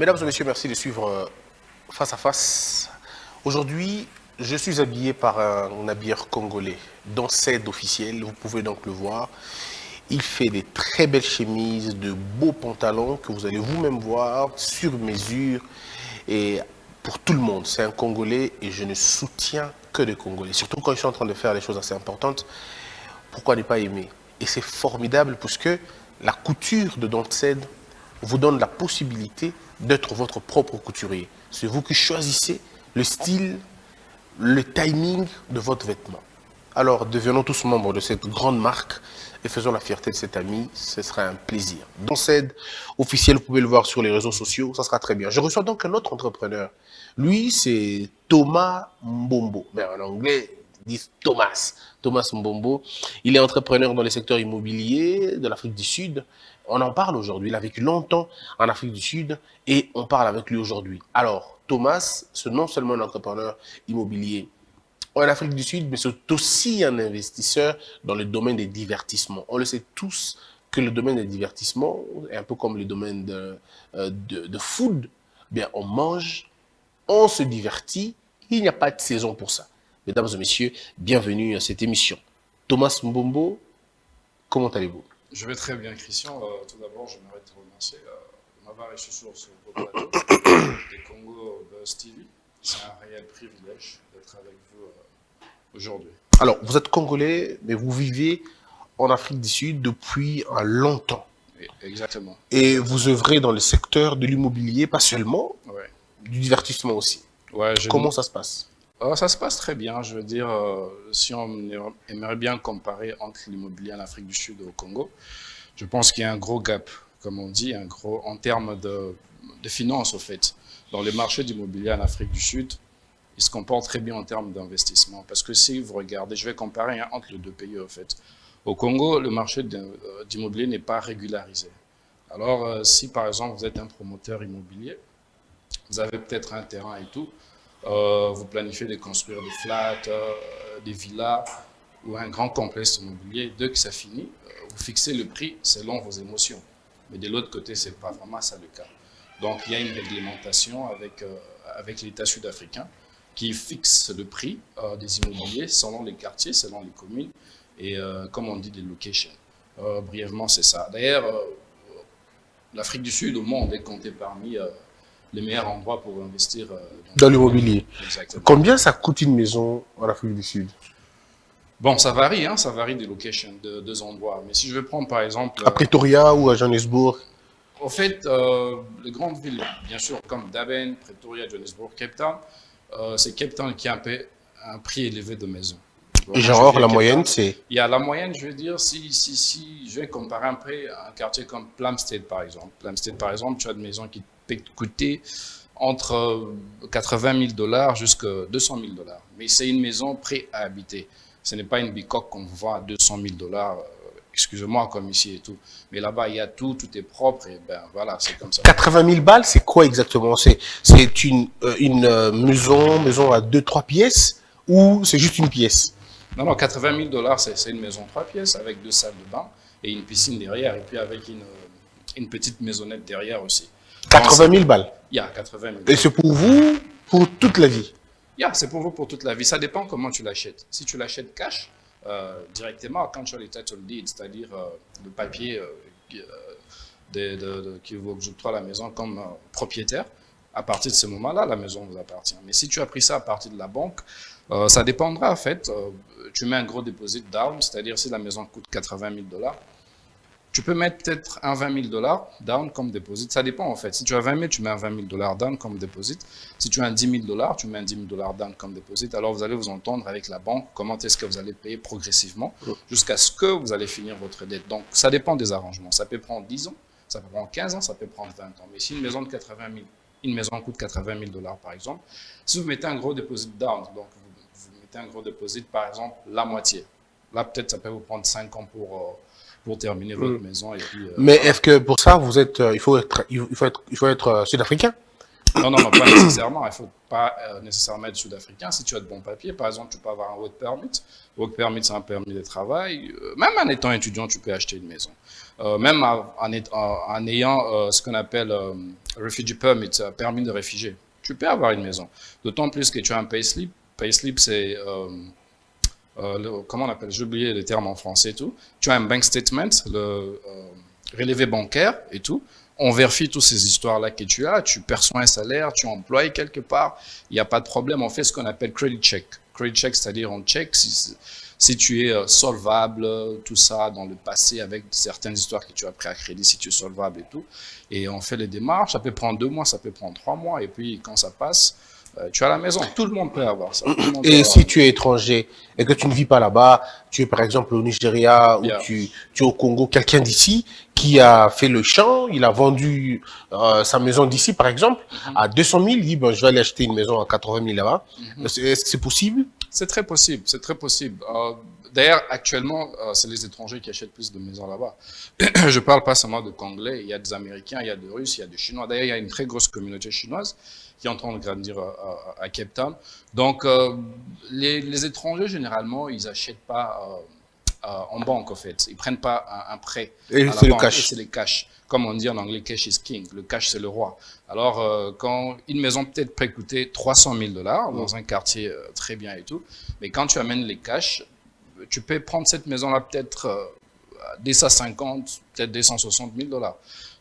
Mesdames et messieurs, merci de suivre Face à Face. Aujourd'hui, je suis habillé par un habilleur congolais, dont c'est officiel, vous pouvez donc le voir. Il fait des très belles chemises, de beaux pantalons que vous allez vous-même voir sur mesure et pour tout le monde. C'est un Congolais et je ne soutiens que des Congolais. Surtout quand ils sont en train de faire des choses assez importantes, pourquoi ne pas aimer? Et c'est formidable puisque la couture de Dontsed vous donne la possibilité d'être votre propre couturier. C'est vous qui choisissez le style, le timing de votre vêtement. Alors, devenons tous membres de cette grande marque et faisons la fierté de cet ami. Ce sera un plaisir. Dontsed officiel, vous pouvez le voir sur les réseaux sociaux, ça sera très bien. Je reçois donc un autre entrepreneur. Lui, c'est Thomas Mbombo. Mais en anglais, ils disent Thomas. Thomas Mbombo. Il est entrepreneur dans le secteur immobilier de l'Afrique du Sud. On en parle aujourd'hui. Il a vécu longtemps en Afrique du Sud et on parle avec lui aujourd'hui. Alors, Thomas, c'est non seulement un entrepreneur immobilier en Afrique du Sud, mais c'est aussi un investisseur dans le domaine des divertissements. On le sait tous que le domaine des divertissements est un peu comme le domaine de food. Bien, on mange, on se divertit, il n'y a pas de saison pour ça. Mesdames et messieurs, bienvenue à cette émission. Thomas Mbombo, comment allez-vous? Je vais très bien, Christian. Tout d'abord, j'aimerais te remercier de m'avoir reçu sur ce beau plateau des Congo Buzz TV. C'est un réel privilège d'être avec vous aujourd'hui. Alors, vous êtes congolais, mais vous vivez en Afrique du Sud depuis longtemps. Exactement. Et vous œuvrez dans le secteur de l'immobilier, pas seulement, Ouais. du divertissement aussi. Ouais, Comment ça se passe? Ça se passe très bien. Je veux dire, si on aimerait bien comparer entre l'immobilier en Afrique du Sud et au Congo, je pense qu'il y a un gros gap, comme on dit, un gros en termes de finances, au fait. Dans les marchés d'immobilier en Afrique du Sud, ils se comportent très bien en termes d'investissement. Parce que si vous regardez, je vais comparer entre les deux pays, au fait. Au Congo, le marché d'immobilier n'est pas régularisé. Alors, si par exemple vous êtes un promoteur immobilier, vous avez peut-être un terrain et tout, vous planifiez de construire des flats, des villas ou un grand complexe immobilier. Dès que ça finit, vous fixez le prix selon vos émotions. Mais de l'autre côté, ce n'est pas vraiment ça le cas. Donc, il y a une réglementation avec l'État sud-africain qui fixe le prix des immobiliers selon les quartiers, selon les communes et, comme on dit, des locations. Brièvement, c'est ça. D'ailleurs, l'Afrique du Sud au monde est comptée parmi les meilleurs endroits pour investir dans l'immobilier. Exactement. Combien ça coûte une maison en Afrique du Sud? Bon, ça varie, hein, ça varie des locations, de deux endroits. Mais si je vais prendre par exemple... À Pretoria ou à Johannesburg? Au fait, les grandes villes, bien sûr, comme Durban, Pretoria, Johannesburg, Cape Town, c'est Cape Town qui a un prix élevé de maison. Bon, et genre, la moyenne, c'est... Il y a la moyenne, je veux dire, si je vais comparer un peu à un quartier comme Plumstead, par exemple. Plumstead, par exemple, tu as des maisons qui peuvent coûter entre 80 000 $ jusqu'à 200 000 $. Mais c'est une maison prête à habiter. Ce n'est pas une bicoque qu'on vend à 200 000 $, excusez-moi, comme ici et tout. Mais là-bas, il y a tout est propre et ben voilà, c'est comme ça. 80 000 balles, c'est quoi exactement? C'est une maison à 2-3 pièces ou c'est juste une pièce? Non, 80 000 $, c'est une maison 3 pièces avec 2 salles de bain et une piscine derrière et puis avec une petite maisonnette derrière aussi. 80 000 balles? Il y a 80 000 $. Et c'est pour vous, pour toute la vie? C'est pour vous pour toute la vie. Ça dépend comment tu l'achètes. Si tu l'achètes cash, directement, quand tu as les title deed, c'est-à-dire le papier qui vous octroie la maison comme propriétaire, à partir de ce moment-là, la maison vous appartient. Mais si tu as pris ça à partir de la banque, ça dépendra en fait. Tu mets un gros dépôt down, c'est-à-dire si la maison coûte 80 000 $, tu peux mettre peut-être un 20 000 $ down comme dépôt. Ça dépend en fait. Si tu as 20 000, tu mets un 20 000 $ down comme dépôt. Si tu as un 10 000 $, tu mets un 10 000 $ down comme dépôt. Alors vous allez vous entendre avec la banque comment est-ce que vous allez payer progressivement jusqu'à ce que vous allez finir votre dette. Donc ça dépend des arrangements. Ça peut prendre 10 ans, ça peut prendre 15 ans, ça peut prendre 20 ans. Mais si une maison de 80 000, une maison coûte 80 000 $ par exemple, si vous mettez un gros dépôt down, donc vous mettez un gros dépôt par exemple la moitié, là peut-être ça peut vous prendre 5 ans pour terminer votre maison. Et puis, mais est-ce que pour ça, il faut être sud-africain? Non, non, non, pas nécessairement. Il ne faut pas nécessairement être sud-africain. Si tu as de bons papiers, par exemple, tu peux avoir un work permit. Work permit, c'est un permis de travail. Même en étant étudiant, tu peux acheter une maison. Même en ayant ce qu'on appelle refugee permit, permis de réfugié, tu peux avoir une maison. D'autant plus que tu as un payslip. Payslip, c'est comment on appelle, j'ai oublié le terme en français et tout. Tu as un bank statement, le relevé bancaire et tout. On vérifie toutes ces histoires-là que tu as. Tu perçois un salaire, tu emploies quelque part. Il n'y a pas de problème. On fait ce qu'on appelle credit check. Credit check, c'est-à-dire on check si tu es solvable, tout ça dans le passé avec certaines histoires que tu as pris à crédit, si tu es solvable et tout. Et on fait les démarches. Ça peut prendre 2 mois, ça peut prendre 3 mois. Et puis quand ça passe, tu as la maison. Tout le monde peut avoir ça. Et si tu es étranger et que tu ne vis pas là-bas, tu es par exemple au Nigeria ou tu es au Congo, quelqu'un d'ici qui a fait le champ, il a vendu sa maison d'ici par exemple à 200 000, il dit ben, je vais aller acheter une maison à 80 000 là-bas. Est-ce que c'est possible? C'est très possible, c'est très possible. D'ailleurs, actuellement, c'est les étrangers qui achètent plus de maisons là-bas. Je parle pas seulement de Congolais, il y a des Américains, il y a des Russes, il y a des Chinois. D'ailleurs, il y a une très grosse communauté chinoise qui est en train de grandir à Cape Town. Donc, les étrangers, généralement, ils n'achètent pas en banque, en fait. Ils prennent pas un prêt Et à c'est la le banque. cash. Et c'est les cash. Comme on dit en anglais, cash is king. Le cash, c'est le roi. Alors, quand une maison peut-être peut coûter 300 000 $ dans un quartier très bien et tout, mais quand tu amènes les cash, tu peux prendre cette maison-là peut-être 250, peut-être 260 000 $.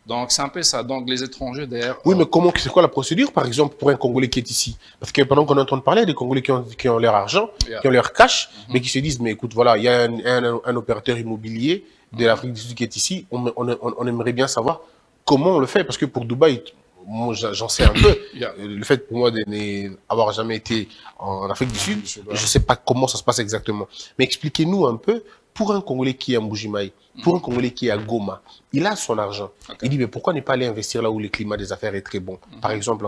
Donc, c'est un peu ça. Donc, les étrangers, d'ailleurs... Oui, mais comment, c'est quoi la procédure, par exemple, pour un Congolais qui est ici? Parce que pendant qu'on est en train de parler, des Congolais qui ont leur argent, qui ont leur cash, mais qui se disent, mais écoute, voilà, il y a un opérateur immobilier de l'Afrique du Sud qui est ici, on aimerait bien savoir comment on le fait, parce que pour Dubaï, moi, j'en sais un peu. Le fait pour moi d'avoir jamais été en Afrique du Sud, je sais pas comment ça se passe exactement. Mais expliquez-nous un peu, pour un Congolais qui est à Mbujimaï, pour un Congolais qui est à Goma, il a son argent. Il dit, mais pourquoi ne pas aller investir là où le climat des affaires est très bon? Par exemple,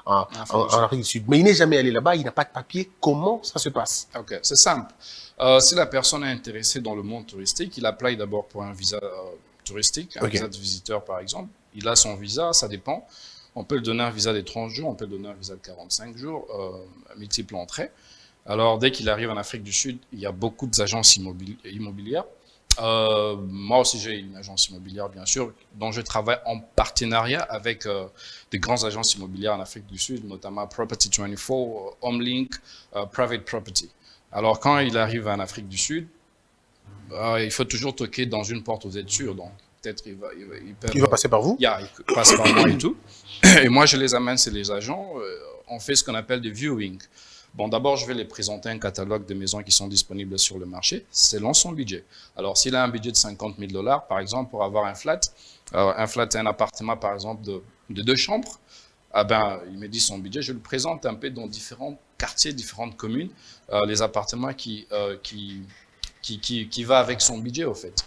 en Afrique du Sud. Mais il n'est jamais allé là-bas, il n'a pas de papier. Comment ça se passe? Ok, c'est simple. Si la personne est intéressée dans le monde touristique, il apply d'abord pour un visa touristique, un visa de visiteur par exemple. Il a son visa, ça dépend. On peut le donner un visa de 30 jours, on peut le donner un visa de 45 jours, multiples entrées. Alors, dès qu'il arrive en Afrique du Sud, il y a beaucoup d'agences immobilières. Moi aussi, j'ai une agence immobilière, bien sûr, dont je travaille en partenariat avec des grandes agences immobilières en Afrique du Sud, notamment Property 24, Homelink, Private Property. Alors, quand il arrive en Afrique du Sud, il faut toujours toquer dans une porte, vous êtes sûr. Donc, peut-être il va passer par vous? Il passe par moi et tout. Et moi, je les amène, c'est les agents. On fait ce qu'on appelle des viewing. Bon, d'abord, je vais les présenter un catalogue de maisons qui sont disponibles sur le marché selon son budget. Alors, s'il a un budget de 50 000 $, par exemple, pour avoir un flat, c'est un appartement, par exemple, de 2 chambres, ah ben, il me dit son budget, je le présente un peu dans différents quartiers, différentes communes, les appartements qui va avec son budget, au fait.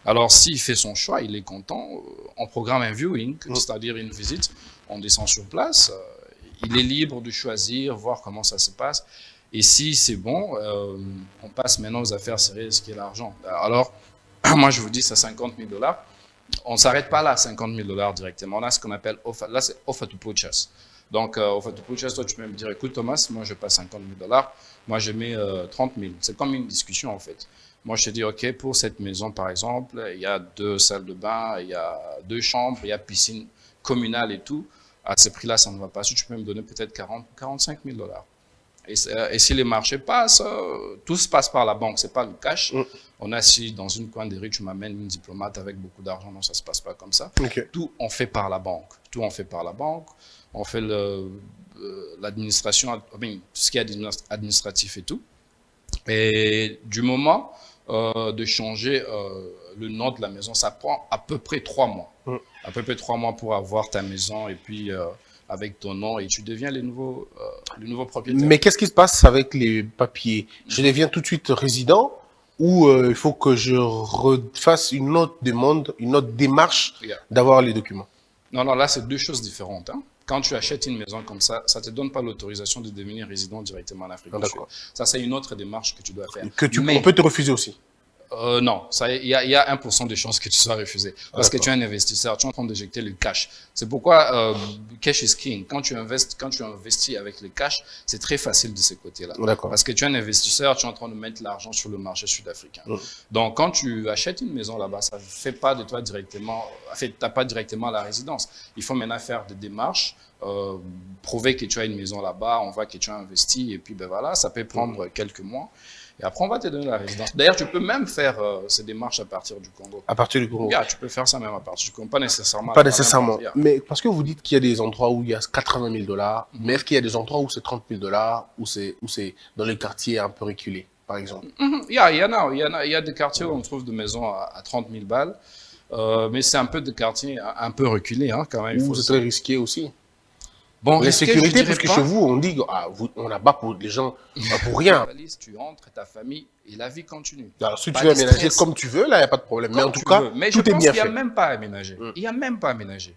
Alors, s'il fait son choix, il est content, on programme un viewing, c'est-à-dire une visite, on descend sur place, il est libre de choisir, voir comment ça se passe. Et si c'est bon, on passe maintenant aux affaires sérieuses, qui est l'argent. Alors, moi, je vous dis, c'est 50 000 $. On ne s'arrête pas là à 50 000 $ directement. On a ce qu'on appelle offer. Là, c'est offer to purchase. Donc, offer to purchase, toi, tu peux me dire, écoute, Thomas, moi, je passe 50 000 $. Moi, je mets 30 000. C'est comme une discussion, en fait. Moi, je te dis, OK, pour cette maison, par exemple, il y a 2 salles de bain, il y a 2 chambres, il y a piscine communale et tout. À ce prix-là, ça ne va pas. Si tu peux me donner peut-être 45 000 $. Et si les marchés passent, tout se passe par la banque, c'est pas le cash. On a si dans une coin des rues, tu m'amènes une diplomate avec beaucoup d'argent, non, ça se passe pas comme ça. Tout on fait par la banque. Tout on fait par la banque. On fait l'administration, ce qui est administratif et tout. Et du moment de changer le nom de la maison, ça prend à peu près 3 mois. À peu près 3 mois pour avoir ta maison et puis avec ton nom et tu deviens le nouveau propriétaire. Mais qu'est-ce qui se passe avec les papiers? Je deviens tout de suite résident ou il faut que je refasse une autre demande, une autre démarche d'avoir les documents? Non, là, c'est 2 choses différentes. Hein. Quand tu achètes une maison comme ça ne te donne pas l'autorisation de devenir résident directement en Afrique du Sud. Ça, c'est une autre démarche que tu dois faire. On peut te refuser aussi? Non, il y a 1% de chances que tu sois refusé. Parce que D'accord. tu es un investisseur, tu es en train d'éjecter le cash. C'est pourquoi cash is king. Quand tu investis avec le cash, c'est très facile de ce côté-là. D'accord. Parce que tu es un investisseur, tu es en train de mettre l'argent sur le marché sud-africain. Donc, quand tu achètes une maison là-bas, ça ne fait pas de toi directement, en fait, tu n'as pas directement la résidence. Il faut maintenant faire des démarches, prouver que tu as une maison là-bas, on voit que tu as investi, et puis ben voilà, ça peut prendre quelques mois. Et après, on va te donner la résidence. D'ailleurs, tu peux même faire ces démarches à partir du Congo. À partir du Congo. Yeah, tu peux faire ça même à partir du Congo, pas nécessairement. Pas nécessairement. Yeah. Mais parce que vous dites qu'il y a des endroits où il y a 80 000 $, mais est-ce qu'il y a des endroits où c'est 30 000 $, où c'est dans les quartiers un peu reculés, par exemple? Il y a des quartiers où on trouve des maisons à 30 000 balles, mais c'est un peu des quartiers un peu reculés, hein, quand même. Où c'est très risqué aussi. Bon, L'insécurité, parce que chez vous, on dit on abat pour les gens pour rien. Tu entres, ta famille, et la vie continue. Alors, si Pas tu veux de aménager stress. comme tu veux, là, il n'y a pas de problème. Mais en tout cas, Mais tout je est pense bien qu'il n'y a fait. même pas à aménager. Il n'y a même pas à aménager.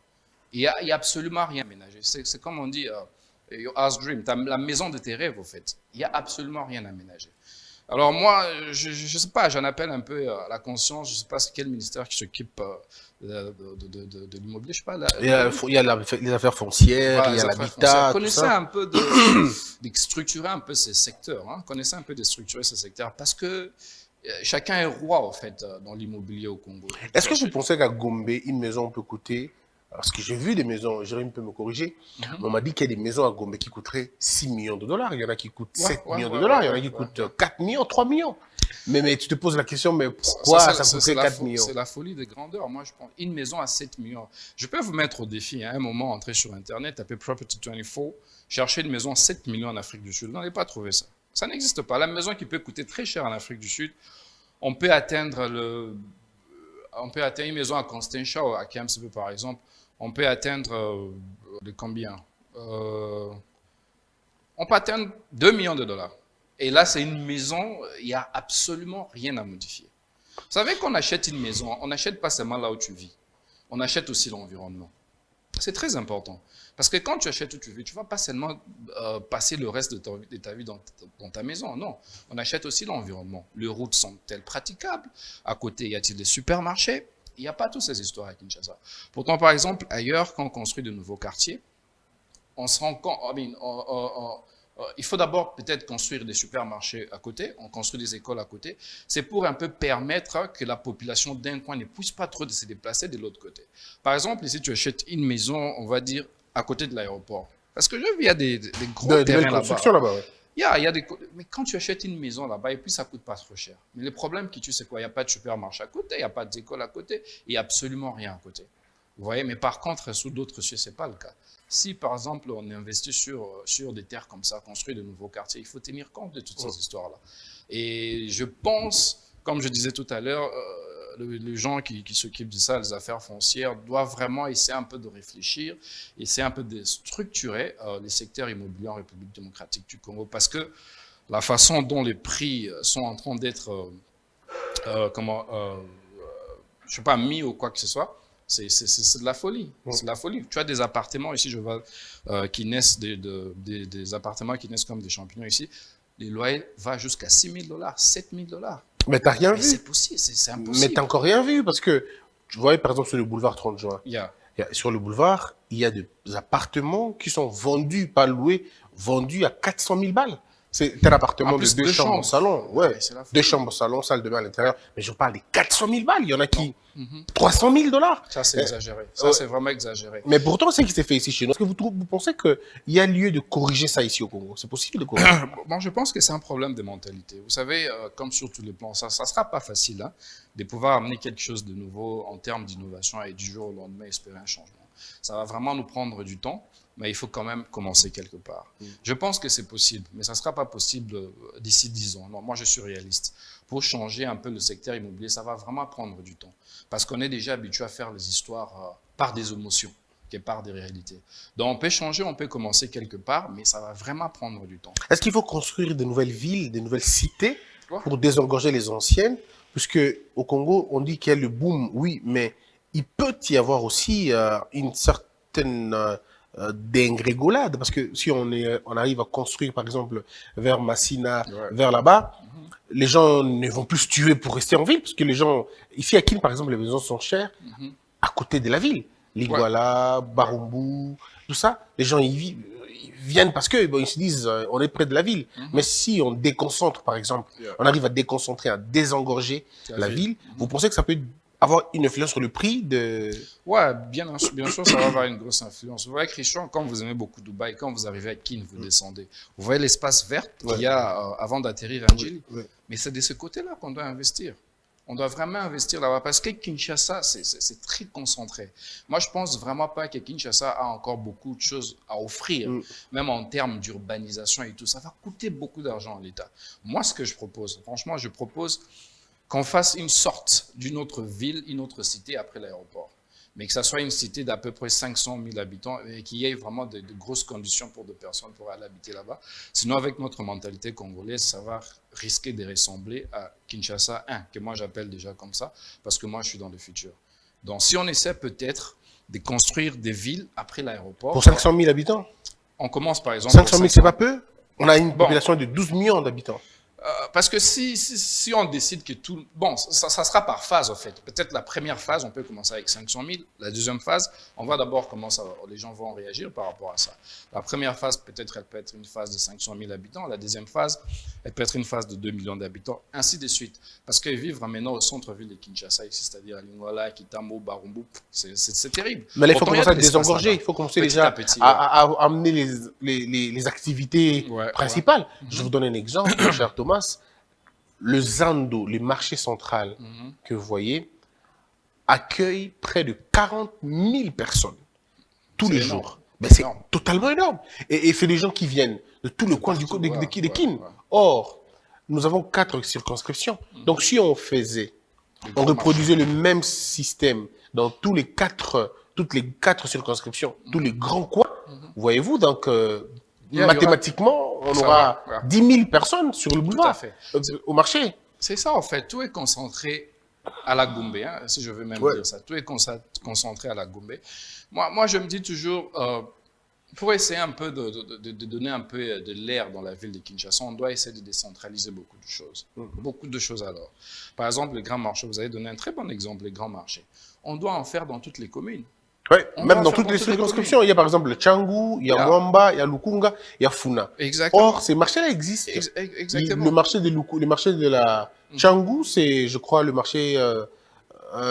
Il n'y a absolument rien à aménager. C'est comme on dit, your house dream, la maison de tes rêves, au fait. Il n'y a absolument rien à aménager. Alors moi, je ne sais pas, j'en appelle un peu à la conscience, je ne sais pas quel ministère qui s'occupe de l'immobilier, je sais pas. Il y a les affaires foncières, Voilà, il y a les affaires l'habitat, foncières. tout Connaissez ça. un peu de structurer un peu ces secteurs. Hein. Connaissez un peu de structurer ces secteurs parce que chacun est roi, en fait, dans l'immobilier au Congo. Est-ce que vous pensez qu'à Gombe, une maison peut coûter, parce que j'ai vu des maisons, Jérémy peut me corriger, mais on m'a dit qu'il y a des maisons à Gombe qui coûteraient 6 millions de $. Il y en a qui coûtent 7 millions de $, il y en a qui coûtent 4 millions, 3 millions. Mais tu te poses la question, mais pourquoi ça coûterait 4 millions? C'est la folie des grandeurs. Moi, je prends une maison à 7 millions. Je peux vous mettre au défi, à un moment, entrer sur Internet, taper Property 24, chercher une maison à 7 millions en Afrique du Sud. Vous n'allez pas trouver ça. Ça n'existe pas. La maison qui peut coûter très cher en Afrique du Sud, on peut atteindre une maison à Constantia ou à Kempsville, par exemple. On peut atteindre de combien On peut atteindre 2 millions de $. Et là, c'est une maison, il n'y a absolument rien à modifier. Vous savez qu'on achète une maison, on n'achète pas seulement là où tu vis, on achète aussi l'environnement. C'est très important. Parce que quand tu achètes où tu vis, tu ne vas pas seulement passer le reste de ta vie dans ta maison. Non, on achète aussi l'environnement. Les routes sont-elles praticables? À côté, y a-t-il des supermarchés? Il n'y a pas toutes ces histoires à Kinshasa. Pourtant, par exemple, ailleurs, quand on construit de nouveaux quartiers, on se rend compte, il faut d'abord peut-être construire des supermarchés à côté, on construit des écoles à côté. C'est pour un peu permettre que la population d'un coin ne puisse pas trop se déplacer de l'autre côté. Par exemple, ici, tu achètes une maison, on va dire, à côté de l'aéroport. Parce que je vois, il y a des gros terrains là-bas. Mais quand tu achètes une maison là-bas, et puis ça ne coûte pas trop cher. Mais le problème qui tue, c'est quoi? Il n'y a pas de supermarché à côté, il n'y a pas d'école à côté, il n'y a absolument rien à côté. Vous voyez, mais par contre, sous d'autres cieux, ce n'est pas le cas. Si, par exemple, on investit sur des terres comme ça, construire de nouveaux quartiers, il faut tenir compte de toutes ces histoires-là. Et je pense, comme je disais tout à l'heure, les gens qui s'occupent de ça, les affaires foncières, doivent vraiment essayer un peu de réfléchir, essayer un peu de structurer les secteurs immobiliers en République démocratique du Congo, parce que la façon dont les prix sont en train d'être, je sais pas, mis ou quoi que ce soit, c'est de la folie. C'est de la folie. Tu as des appartements ici, je vois, qui naissent des appartements qui naissent comme des champignons ici. Les loyers vont jusqu'à 6 000 $, 7 000 $. Mais t'as rien vu. C'est possible, c'est impossible. Mais t'as encore rien vu parce que tu vois, par exemple, sur le boulevard 30 juin, sur le boulevard, il y a des appartements qui sont vendus, pas loués, vendus à 400 000 balles. C'est un appartement de 2 chambres, salon. Ouais, 2 chambres, salon, salle de bain à l'intérieur. Mais je parle des 400 000 balles. Il y en a qui 300 000 $. Ça, c'est exagéré. Ça, c'est vraiment exagéré. Mais pourtant, c'est ce qui s'est fait ici chez nous. Est-ce que vous pensez qu'il y a lieu de corriger ça ici au Congo? C'est possible de corriger? Bon, je pense que c'est un problème de mentalité. Vous savez, comme sur tous les plans, ça ne sera pas facile de pouvoir amener quelque chose de nouveau en termes d'innovation et du jour au lendemain espérer un changement. Ça va vraiment nous prendre du temps, mais il faut quand même commencer quelque part. Je pense que c'est possible, mais ça ne sera pas possible d'ici 10 ans. Non, moi, je suis réaliste. Pour changer un peu le secteur immobilier, ça va vraiment prendre du temps. Parce qu'on est déjà habitué à faire les histoires par des émotions que par des réalités. Donc, on peut changer, on peut commencer quelque part, mais ça va vraiment prendre du temps. Est-ce qu'il faut construire de nouvelles villes, de nouvelles cités pour désengorger les anciennes? Puisque au Congo, on dit qu'il y a le boom, oui, mais il peut y avoir aussi une certaine dégringolade, parce que si on arrive à construire, par exemple, vers Massina, vers là-bas, les gens ne vont plus se tuer pour rester en ville, parce que les gens, ici à Kin, par exemple, les maisons sont chères, à côté de la ville. Liguala, Barumbu, tout ça, les gens ils viennent parce que bon, ils se disent on est près de la ville. Mais si on déconcentre, par exemple, on arrive à déconcentrer, à désengorger la ville, vous pensez que ça peut avoir une influence sur le prix de... Ouais, bien sûr, ça va avoir une grosse influence. Vous voyez, Christian, quand vous aimez beaucoup Dubaï, quand vous arrivez à Kin, vous descendez, vous voyez l'espace vert qu'il y a avant d'atterrir à Njili. Mais c'est de ce côté-là qu'on doit investir. On doit vraiment investir là-bas parce que Kinshasa, c'est très concentré. Moi, je pense vraiment pas que Kinshasa a encore beaucoup de choses à offrir, même en termes d'urbanisation et tout. Ça va coûter beaucoup d'argent à l'État. Moi, ce que je propose, franchement, je propose qu'on fasse une sorte d'une autre ville, une autre cité après l'aéroport. Mais que ça soit une cité d'à peu près 500 000 habitants et qu'il y ait vraiment de grosses conditions pour des personnes pour aller habiter là-bas. Sinon, avec notre mentalité congolaise, ça va risquer de ressembler à Kinshasa 1, que moi j'appelle déjà comme ça, parce que moi je suis dans le futur. Donc si on essaie peut-être de construire des villes après l'aéroport... Pour 500 000 habitants? On commence par exemple... 500 000, c'est pas peu? On a une population de 12 millions d'habitants. Parce que si on décide que tout... Bon, ça sera par phase, en fait. Peut-être la première phase, on peut commencer avec 500 000. La deuxième phase, on va d'abord comment les gens vont réagir par rapport à ça. La première phase, peut-être, elle peut être une phase de 500 000 habitants. La deuxième phase, elle peut être une phase de 2 millions d'habitants, ainsi de suite. Parce que vivre maintenant au centre-ville de Kinshasa, ici, c'est-à-dire à Lingala, Kitamo, Barumbu, c'est terrible. Mais là, il faut commencer à désengorger. Il faut commencer déjà à amener les activités principales. Je vous donne un exemple, mon cher Thomas. Le Zando, le marché central que vous voyez, accueille près de 40 000 personnes tous les jours. C'est totalement énorme. Et c'est des gens qui viennent de tout le coin de Kin. Or, nous avons 4 circonscriptions. Donc, si on reproduisait le même système dans toutes les 4 circonscriptions, tous les grands coins, voyez-vous, donc... mathématiquement, on aura 10 000 personnes sur le boulevard, au marché. C'est ça, en fait. Tout est concentré à la Gombe, hein, si je veux même dire ça. Tout est concentré à la Gombe. Moi, je me dis toujours, pour essayer un peu de donner un peu de l'air dans la ville de Kinshasa, on doit essayer de décentraliser beaucoup de choses. Beaucoup de choses alors. Par exemple, les grands marchés, vous avez donné un très bon exemple, les grands marchés. On doit en faire dans toutes les communes. Oui, même dans toutes les circonscriptions, il y a par exemple le Tchangou, il y a Mwamba, il y a Lukunga, il y a Funa. Exactement. Or, ces marchés-là existent. Exactement. Le marché de la Tchangou, c'est, je crois, le marché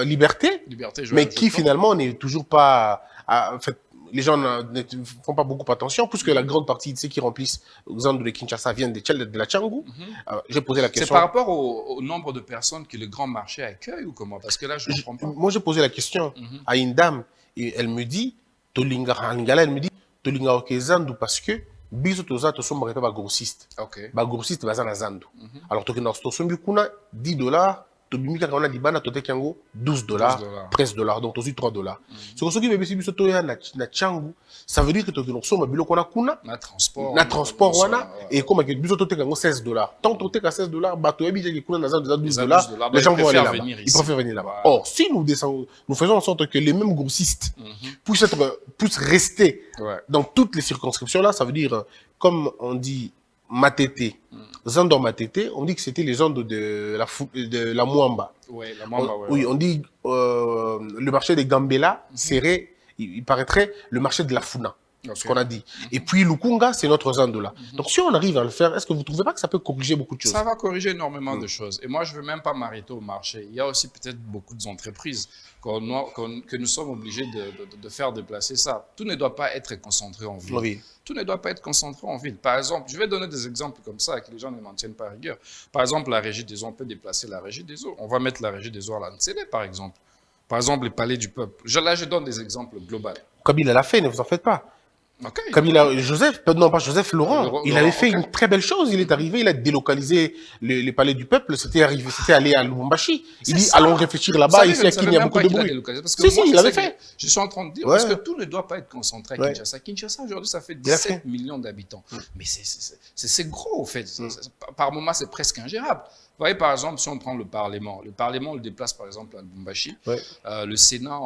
Liberté, mais qui finalement n'est toujours pas... en fait, les gens ne font pas beaucoup attention, puisque la grande partie de ceux qui remplissent Zando de Kinshasa viennent de la Tchangou. J'ai posé la question... C'est par rapport au nombre de personnes que le grand marché accueille ou comment? Parce que là, je ne comprends pas. Moi, j'ai posé la question à une dame. Et elle me dit, Tolinga, elle me dit, Tolinga Okezandu, parce que, biso toza, to sommes pas grossiste. Ba grossiste, baza na Zandu. Alors, Tokena, to sommes kuna, $10, to bimika kana dibana, to tekango, $12, $13. Donc, to suis $3. Ce que ce qui me dit, biso toya na Tchangu, ça veut dire que Tokena, sommes bilo kuna kuna, na transport, wana, et comme que biso to tekango $16. Tant to teka $16, bah, to ebija ki kuna na Zandu, $12, les gens vont aller là-bas. Ils préfèrent venir là-bas. Or, si nous faisons en sorte que les mêmes grossistes puissent rester dans toutes les circonscriptions là, ça veut dire, comme on dit, Matete, Zando Matete, on dit que c'était les Zando de la Mwamba. Oui, la Mwamba, oui, on dit le marché des Gambela serait, il paraîtrait, le marché de la Funa. Ce qu'on a dit. Et puis Lukunga, c'est notre Zando là. Donc si on arrive à le faire, est-ce que vous ne trouvez pas que ça peut corriger beaucoup de choses? Ça va corriger énormément de choses. Et moi, je ne veux même pas m'arrêter au marché. Il y a aussi peut-être beaucoup d'entreprises que nous sommes obligés de faire déplacer ça. Tout ne doit pas être concentré en ville. Oui. Tout ne doit pas être concentré en ville. Par exemple, je vais donner des exemples comme ça que les gens ne m'en tiennent pas à rigueur. Par exemple, la régie des eaux, on peut déplacer la régie des eaux. On va mettre la régie des eaux à l'Ansele, par exemple. Par exemple, les palais du peuple. Là, je donne des exemples globaux. Kabila l'a fait, ne vous en faites pas. Kabila, Laurent, il avait fait une très belle chose. Il est arrivé, il a délocalisé les palais du peuple. C'était allé à Lubumbashi. Il dit, allons réfléchir là-bas. Ici, à Kin, il y a beaucoup de bruit. Si, il l'avait fait. Je suis en train de dire, parce que tout ne doit pas être concentré à Kinshasa. Kinshasa, aujourd'hui, ça fait 17 millions d'habitants. Mais c'est gros, au fait. Par moment, c'est presque ingérable. Vous voyez, par exemple, si on prend le Parlement, on le déplace, par exemple, à Lubumbashi. Le Sénat...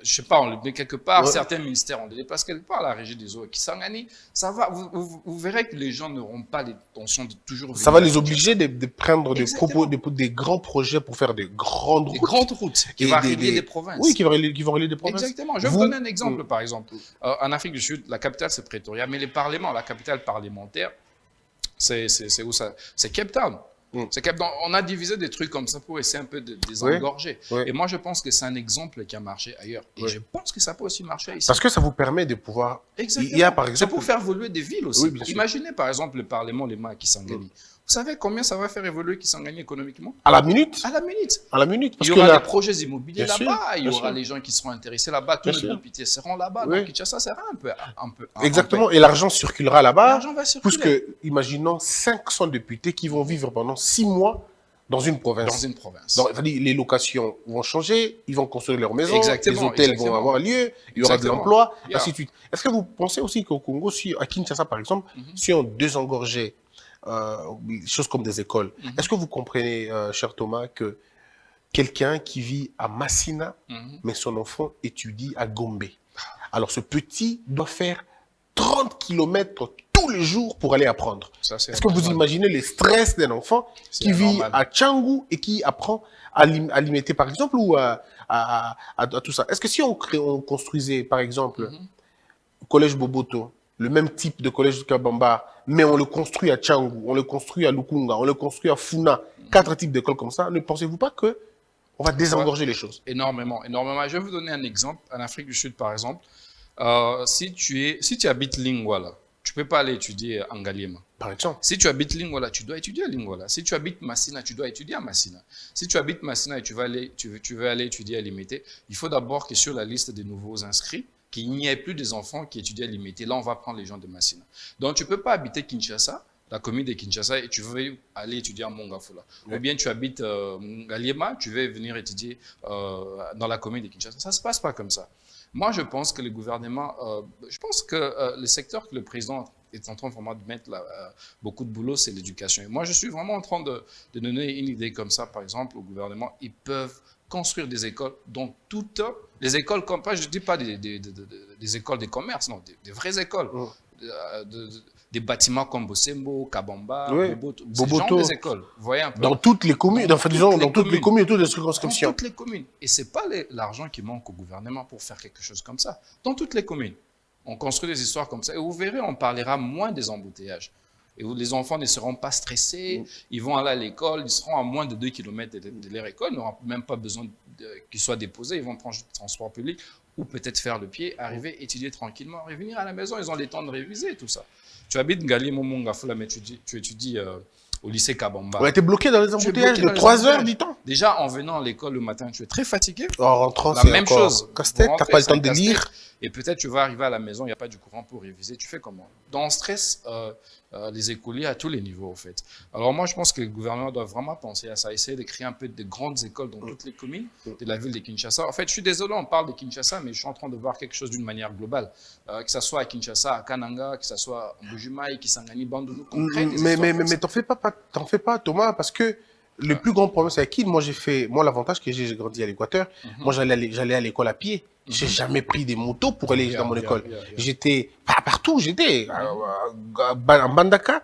je sais pas, on le met quelque part, Ouais. certains ministères, on les déplace quelque part, la régie des eaux qui s'engagent, ça va, vous verrez que les gens n'auront pas l'intention de toujours venir Ça va à les Kinshasa. obliger de prendre Exactement. des grands projets pour faire des grandes Des routes. grandes routes qui Et vont relier des provinces. Oui, qui vont relier des provinces. Exactement. Je vais vous donner un exemple, par exemple. En Afrique du Sud, la capitale, c'est Pretoria, mais les parlements, la capitale parlementaire, c'est où ça? C'est Cape Town. C'est Cape Town. On a divisé des trucs comme ça pour essayer un peu de désengorger. Oui. Et moi, je pense que c'est un exemple qui a marché ailleurs. Et je pense que ça peut aussi marcher ici. Parce que ça vous permet de pouvoir... Exactement. Il y a, par C'est exemple... pour faire évoluer des villes aussi. Oui, bien sûr. Imaginez, par exemple, le Parlement, les mains qui s'engagent. Vous savez combien ça va faire évoluer Kisangani économiquement? À la minute. À la minute. À la minute. Il y aura des projets immobiliers là-bas, il y aura les gens qui seront intéressés là-bas, tous les députés seront là-bas. Donc Kinshasa sera un peu. Exactement, et l'argent circulera là-bas. L'argent va circuler. Puisque, imaginons 500 députés qui vont vivre pendant 6 mois dans une province. Dans une province. Donc, les locations vont changer, ils vont construire leurs maisons, Exactement, les hôtels vont avoir lieu, il y aura de l'emploi, ainsi de suite. Est-ce que vous pensez aussi qu'au Congo, à Kinshasa par exemple, si on désengorgeait des choses comme des écoles, est-ce que vous comprenez, cher Thomas, que quelqu'un qui vit à Massina, mais son enfant étudie à Gombe. Alors ce petit doit faire 30 km tous les jours pour aller apprendre. Est-ce que vous imaginez le stress d'un enfant qui vit à Tchangou et qui apprend à limiter par exemple ou à tout ça? Est-ce que si on construisait par exemple le collège Boboto, le même type de collège de Kabamba, mais on le construit à Tchangou, on le construit à Lukunga, on le construit à Funa, 4 types d'écoles comme ça, ne pensez-vous pas que on va désengorger les choses? Énormément, énormément. Je vais vous donner un exemple. En Afrique du Sud, par exemple, si tu habites Lingwala, tu ne peux pas aller étudier en Ngaliema. Par exemple. Si tu habites Lingwala, tu dois étudier à Lingwala. Si tu habites Massina, tu dois étudier à Massina. Si tu habites Massina et tu veux aller étudier à Limité, il faut d'abord que sur la liste des nouveaux inscrits, qu'il n'y ait plus des enfants qui étudient à Limité. Là, on va prendre les gens de Massina. Donc, tu ne peux pas habiter Kinshasa, la commune de Kinshasa, et tu veux aller étudier à Mongafula. Ou bien tu habites Ngaliema, tu veux venir étudier dans la commune de Kinshasa. Ça ne se passe pas comme ça. Moi, je pense que le gouvernement, je pense que le secteur que le président est en train vraiment de mettre beaucoup de boulot, c'est l'éducation. Et moi, je suis vraiment en train de donner une idée comme ça, par exemple, au gouvernement. Ils peuvent construire des écoles dans toutes les écoles, comme pas, je ne dis pas des écoles de commerce, non, des vraies écoles. Des bâtiments comme Bosembo, Kabamba, Boboto, ce genre des écoles. Vous voyez un peu. Dans toutes les communes, dans toutes les communes, toutes les circonscriptions. Dans toutes les communes. Et ce n'est pas l'argent qui manque au gouvernement pour faire quelque chose comme ça. Dans toutes les communes. On construit des histoires comme ça. Et vous verrez, on parlera moins des embouteillages. Et où les enfants ne seront pas stressés, ils vont aller à l'école, ils seront à moins de 2 km de leur école, ils n'auront même pas besoin qu'ils soient déposés, ils vont prendre le transport public ou peut-être faire le pied, arriver, étudier tranquillement, revenir à la maison, ils ont le temps de réviser tout ça. Tu habites Ngali Momongafula, mais tu étudies au lycée Kabamba. On a été bloqué dans les embouteillages de 3 heures du temps. Déjà, en venant à l'école le matin, tu es très fatigué. En rentrant, la même chose. Casse-tête, tu n'as pas le temps de lire. Et peut-être tu vas arriver à la maison, il n'y a pas du courant pour réviser. Tu fais comment? Dans le stress, les écoliers à tous les niveaux, en fait. Alors moi, je pense que le gouvernement doit vraiment penser à ça, essayer de créer un peu de grandes écoles dans toutes les communes de la ville de Kinshasa. En fait, je suis désolé, on parle de Kinshasa, mais je suis en train de voir quelque chose d'une manière globale. Que ce soit à Kinshasa, à Kananga, que ce soit à Mbujimaï, Kisangani, Bandundu, mais t'en fais pas, Thomas, parce que le plus grand problème, c'est à qui? Moi, l'avantage que j'ai grandi à l'Équateur, moi, j'allais à l'école à pied. J'ai jamais pris des motos pour aller dans mon école. J'étais partout, j'étais en Bandaka.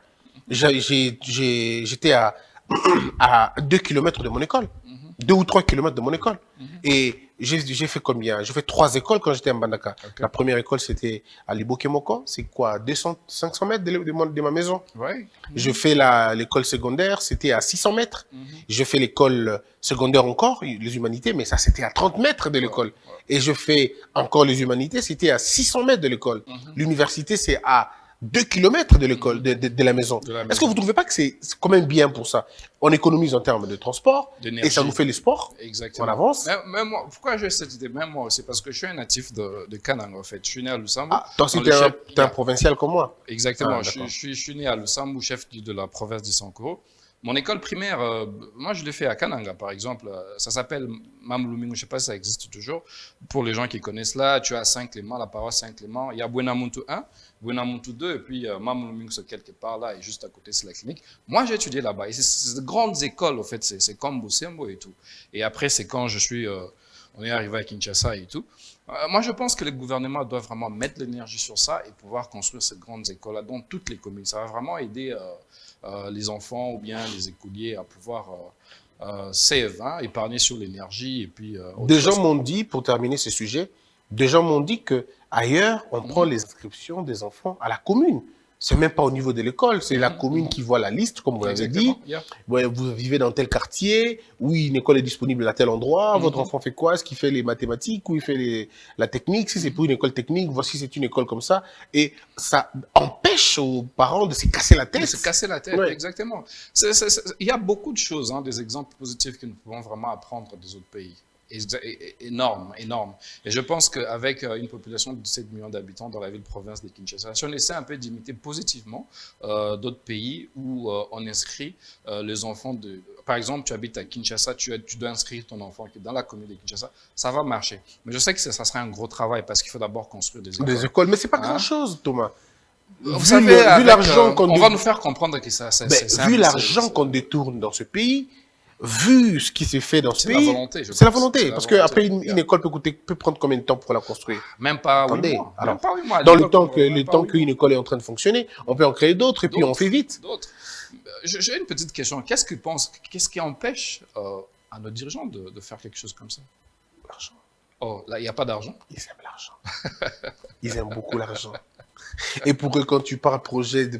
J'étais à 2 km de mon école. 2 ou 3 km de mon école. Et j'ai fait combien? J'ai fait 3 écoles quand j'étais en Bandaka. La première école, c'était à Libokemoko. C'est quoi? 500 mètres de ma maison. Je fais l'école secondaire, c'était à 600 mètres. Je fais l'école secondaire encore, les humanités, mais ça, c'était à 30 mètres de l'école. Et je fais encore les humanités, c'était à 600 mètres de l'école. L'université, c'est à 2 km de l'école, de la maison. Est-ce que vous ne trouvez pas que c'est quand même bien pour ça? On économise en termes de transport et ça nous fait les sports. Exactement. On avance. Mais moi, pourquoi j'ai cette idée? Même moi, c'est parce que je suis un natif de Kananga, en fait. Je suis né à Lusambo. Ah, toi aussi, tu es un provincial comme moi. Exactement. Je suis né à Lusambo, chef de la province du Sankoro. Mon école primaire, moi je l'ai fait à Kananga par exemple, ça s'appelle Mamloumingo, je ne sais pas si ça existe toujours. Pour les gens qui connaissent là, tu as Saint-Clément, la paroisse Saint-Clément, il y a Buenamuntu 1, Buenamuntu 2, et puis Mamloumingo c'est quelque part là, et juste à côté c'est la clinique. Moi j'ai étudié là-bas, et c'est de grandes écoles en fait, c'est comme Bosembo et tout. Et après c'est quand je suis on est arrivé à Kinshasa et tout. Moi, je pense que le gouvernement doit vraiment mettre l'énergie sur ça et pouvoir construire ces grandes écoles-là dans toutes les communes. Ça va vraiment aider les enfants ou bien les écoliers à pouvoir save, hein, épargner sur l'énergie et puis. Des gens m'ont dit, pour terminer ce sujet, des gens m'ont dit que ailleurs, on prend les inscriptions des enfants à la commune. C'est même pas au niveau de l'école, c'est la commune qui voit la liste, comme vous l'avez dit. Ouais, vous vivez dans tel quartier, oui, une école est disponible à tel endroit, votre enfant fait quoi? Est-ce qu'il fait les mathématiques ou il fait la technique? Si c'est pour une école technique, voici c'est une école comme ça. Et ça empêche aux parents de se casser la tête. De se casser la tête, exactement. Il y a beaucoup de choses, hein, des exemples positifs que nous pouvons vraiment apprendre des autres pays. Énorme, énorme. Et je pense qu'avec une population de 17 millions d'habitants dans la ville-province de Kinshasa, si on essaie un peu d'imiter positivement d'autres pays où on inscrit les enfants de... Par exemple, tu habites à Kinshasa, tu dois inscrire ton enfant qui est dans la commune de Kinshasa, ça va marcher. Mais je sais que ça sera un gros travail parce qu'il faut d'abord construire des écoles. Des écoles, mais c'est pas grand-chose, Thomas. Vous savez, vu l'argent on va nous faire comprendre que ça... Vu l'argent qu'on détourne dans ce pays, vu ce qui s'est fait dans ce pays, c'est la volonté. C'est la volonté, parce qu'après, une école peut prendre combien de temps pour la construire? Même pas 8 mois. Alors, même pas 8 mois. Dans le temps qu'une école est en train de fonctionner, on peut en créer d'autres et puis on fait vite. J'ai une petite question. Qu'est-ce qui empêche à nos dirigeants de faire quelque chose comme ça? L'argent. Oh, là, il n'y a pas d'argent? Ils aiment l'argent. Ils aiment beaucoup l'argent. Et pour eux, quand tu parles projet,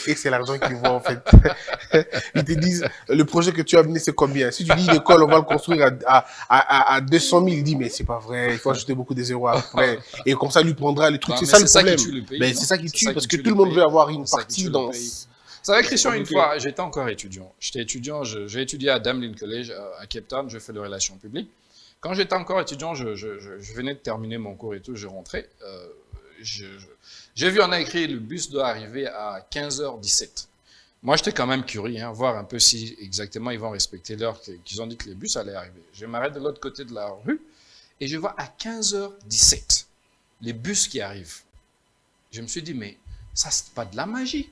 et c'est l'argent qu'ils voient en fait. Ils te disent, le projet que tu as amené, c'est combien? Si tu dis une école, on va le construire à 200 000, il dit, mais c'est pas vrai, il faut ajouter beaucoup de zéros après. Et comme ça, lui prendra les trucs. C'est ça le problème. C'est ça qui tue, parce que tout le monde veut avoir une partie dans... Vous savez, Christian, une fois, j'étais encore étudiant. J'étais étudiant, j'ai étudié à Damlin College à Cape Town, je fais de relations publiques. Quand j'étais encore étudiant, je venais de terminer mon cours et tout, je rentrais. J'ai vu, on a écrit, le bus doit arriver à 15h17. Moi, j'étais quand même curieux, hein, voir un peu si exactement ils vont respecter l'heure qu'ils ont dit que les bus allaient arriver. Je m'arrête de l'autre côté de la rue et je vois à 15h17 les bus qui arrivent. Je me suis dit, mais ça, c'est pas de la magie.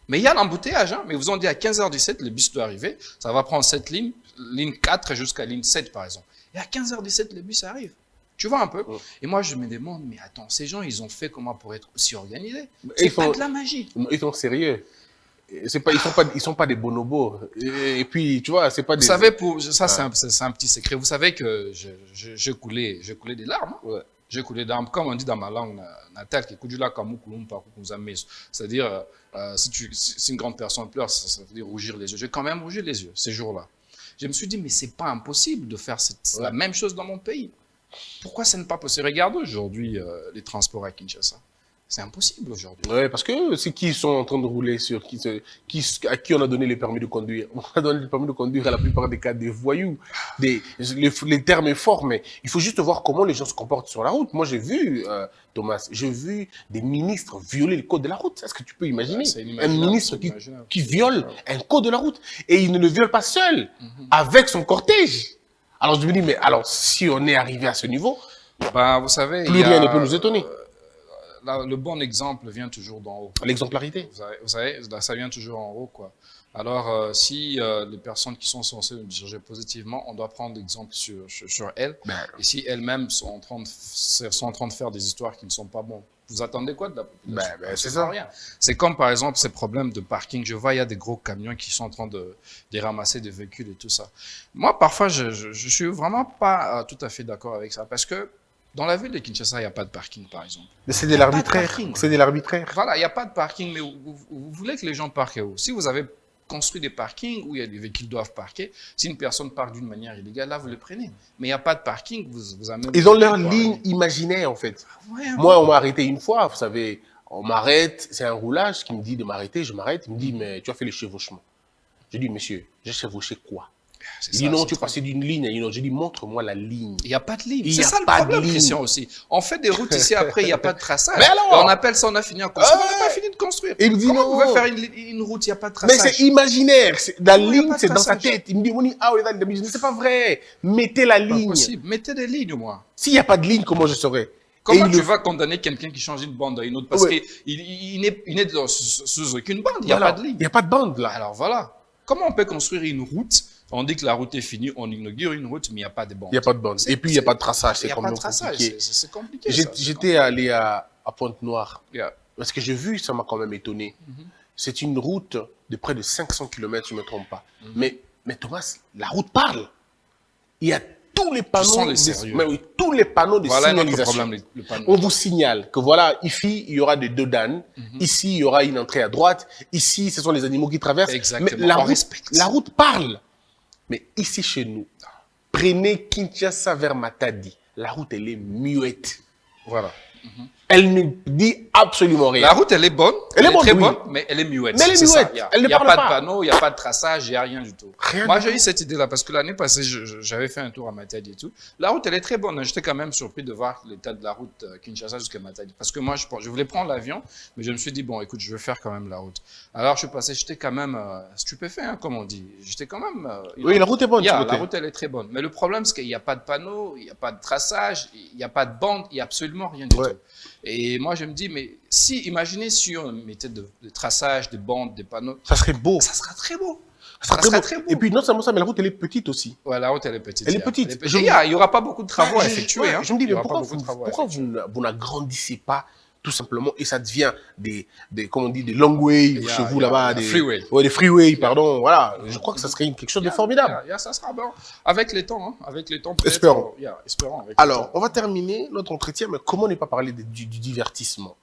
Mais il y a l'embouteillage, hein, mais vous ont dit à 15h17, le bus doit arriver. Ça va prendre cette ligne 4 jusqu'à ligne 7, par exemple. Et à 15h17, le bus arrive. Tu vois un peu? Et moi, je me demande, mais attends, ces gens, ils ont fait comment pour être aussi organisés? C'est pas de la magie. Ils sont sérieux. Ils sont pas des bonobos. Et puis, tu vois, c'est pas des... Vous savez, ça, c'est un petit secret. Vous savez que je coulais des larmes. Hein? Ouais. J'ai coulé des larmes, comme on dit dans ma langue natale, c'est-à-dire, si une grande personne pleure, ça veut dire rougir les yeux. J'ai quand même rougi les yeux ces jours-là. Je me suis dit, mais c'est pas impossible de faire la même chose dans mon pays. Pourquoi ce n'est pas possible? Regarde aujourd'hui les transports à Kinshasa. C'est impossible aujourd'hui. Oui, parce que c'est qui sont en train de rouler sur à qui on a donné les permis de conduire. On a donné les permis de conduire à la plupart des cas des voyous. Les termes sont forts, mais il faut juste voir comment les gens se comportent sur la route. Moi, j'ai vu, Thomas, j'ai vu des ministres violer le code de la route. Est-ce que tu peux imaginer un ministre qui viole un code de la route et il ne le viole pas seul, avec son cortège? Alors je me dis, mais alors si on est arrivé à ce niveau, vous savez, plus rien ne peut nous étonner. Le bon exemple vient toujours d'en haut. L'exemplarité. Vous savez, ça vient toujours en haut, quoi. Alors, si les personnes qui sont censées nous diriger positivement, on doit prendre l'exemple sur elles. Et si elles-mêmes sont en train de faire des histoires qui ne sont pas bonnes, vous attendez quoi de la population? C'est ça. Rien. C'est comme, par exemple, ces problèmes de parking. Je vois, il y a des gros camions qui sont en train de ramasser des véhicules et tout ça. Moi, parfois, je suis vraiment pas tout à fait d'accord avec ça. Parce que dans la ville de Kinshasa, il n'y a pas de parking, par exemple. Mais c'est de l'arbitraire. C'est de l'arbitraire. Voilà, il n'y a pas de parking, mais vous voulez que les gens parquent où? Si vous avez construit des parkings où il y a des véhicules qui doivent parquer, si une personne parque d'une manière illégale, là, vous le prenez. Mais il n'y a pas de parking, vous amenez... Ils ont leur ligne imaginaire, en fait. Ouais, moi, on m'a arrêté une fois, vous savez, on m'arrête, c'est un roulage qui me dit de m'arrêter, je m'arrête, il me dit, mais tu as fait le chevauchement. Je dis, monsieur, j'ai chevauché quoi? Il dit non, tu es passé d'une ligne à une autre. Je dis, montre-moi la ligne. Il n'y a pas de ligne. C'est ça le problème, Christian, aussi. On fait des routes ici, après, il n'y a pas de traçage. Mais alors, on appelle ça, on a fini à construire. On n'a pas fini de construire. Il me dit non. Vous pouvez faire une route, il n'y a pas de traçage. Mais c'est imaginaire. La ligne, c'est dans sa tête. Il me dit, mais c'est pas vrai. Mettez la ligne. Pas possible. Mettez des lignes, moi. S'il n'y a pas de ligne, comment je saurais? Comment tu vas condamner quelqu'un qui change une bande à une autre? Parce qu'il n'est sous aucune bande. Il n'y a pas de ligne. Il n'y a pas de bande, là. Alors voilà. Comment on peut construire une route On dit que la route est finie, on inaugure une route, mais il n'y a pas de bande. Il n'y a pas de bande. Et puis, il n'y a pas de traçage. C'est quand même compliqué. C'est compliqué. J'étais allé à Pointe-Noire. Yeah. Parce que j'ai vu, ça m'a quand même étonné. C'est une route de près de 500 km, je ne me trompe pas. Mais Thomas, la route parle. Il y a tous les panneaux, tous les panneaux de signalisation. On vous signale que voilà, ici, il y aura des deux dames. Ici, il y aura une entrée à droite. Ici, ce sont les animaux qui traversent. Exactement. Mais la route parle. Mais ici, chez nous, prenez Kinshasa vers Matadi. La route, elle est muette. Voilà. Elle ne dit absolument rien. La route, elle est bonne. Elle est très oui. bonne, mais elle est muette. Mais elle est muette. Il n'y a pas de panneau, il n'y a pas de traçage, il n'y a rien du tout. Moi, j'ai eu cette idée-là parce que l'année passée, j'avais fait un tour à Matadi et tout. La route, elle est très bonne. J'étais quand même surpris de voir l'état de la route Kinshasa jusqu'à Matadi. Parce que moi, je voulais prendre l'avion, mais je me suis dit, bon, écoute, je vais faire quand même la route. Alors, je suis passé, j'étais quand même stupéfait, hein, comme on dit. J'étais quand même... oui, la route est bonne. La route, elle est très bonne. Mais le problème, c'est qu'il n'y a pas de panneau, il n'y a pas de traçage, il n'y a pas de bande, il n'y a absolument rien du tout. Et moi, je me dis, mais imaginez si on mettait de traçage, des bandes, des panneaux. Ça serait beau. Ça sera très beau. Ça serait très beau. Et puis, non seulement ça, mais la route, elle est petite aussi. Ouais, la route, elle est petite. Elle est petite. Il n'y aura pas beaucoup de travaux à effectuer. Je me dis, mais pourquoi vous n'agrandissez pas tout simplement, et ça devient comme on dit, des long way chez vous là-bas, des freeways. Ouais, des freeways, pardon. Voilà. Je crois que ça serait quelque chose de formidable. Ça sera bon. Avec les temps, Espérons. Espérons. Alors, on va terminer notre entretien, mais comment ne pas parler du divertissement?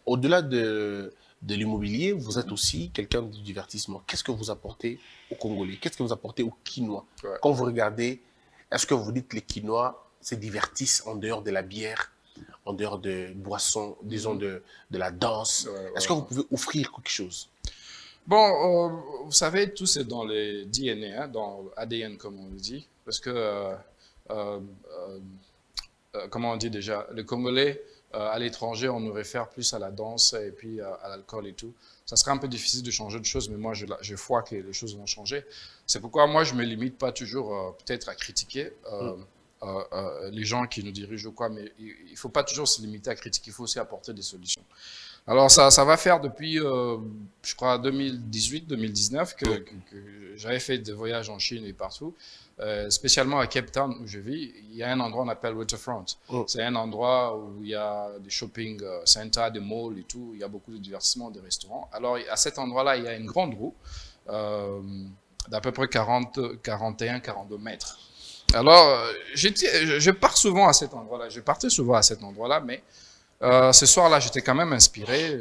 Au-delà de l'immobilier, vous êtes aussi quelqu'un du divertissement. Qu'est-ce que vous apportez aux Congolais? Qu'est-ce que vous apportez aux Kinois? Quand vous regardez, est-ce que vous dites que les Kinois se divertissent en dehors de la bière, en dehors de boissons, disons de la danse? Est-ce que vous pouvez offrir quelque chose? Bon, vous savez, tout c'est dans les DNA, dans l'ADN comme on le dit, parce que, comment on dit déjà, les Congolais, à l'étranger, on nous réfère plus à la danse et puis à l'alcool et tout. Ça serait un peu difficile de changer de choses, mais moi, je crois que les choses vont changer. C'est pourquoi moi, je ne me limite pas toujours peut-être à critiquer les gens qui nous dirigent ou quoi, mais il ne faut pas toujours se limiter à critiquer, il faut aussi apporter des solutions. Alors, ça va faire depuis, je crois, 2018-2019 que j'avais fait des voyages en Chine et partout. Spécialement à Cape Town où je vis, il y a un endroit qu'on appelle Waterfront. C'est un endroit où il y a des shopping centers, des malls et tout. Il y a beaucoup de divertissement, des restaurants. Alors, à cet endroit-là, il y a une grande roue d'à peu près 41-42 mètres. Alors, je pars souvent à cet endroit-là. Je partais souvent à cet endroit-là, mais ce soir-là, j'étais quand même inspiré.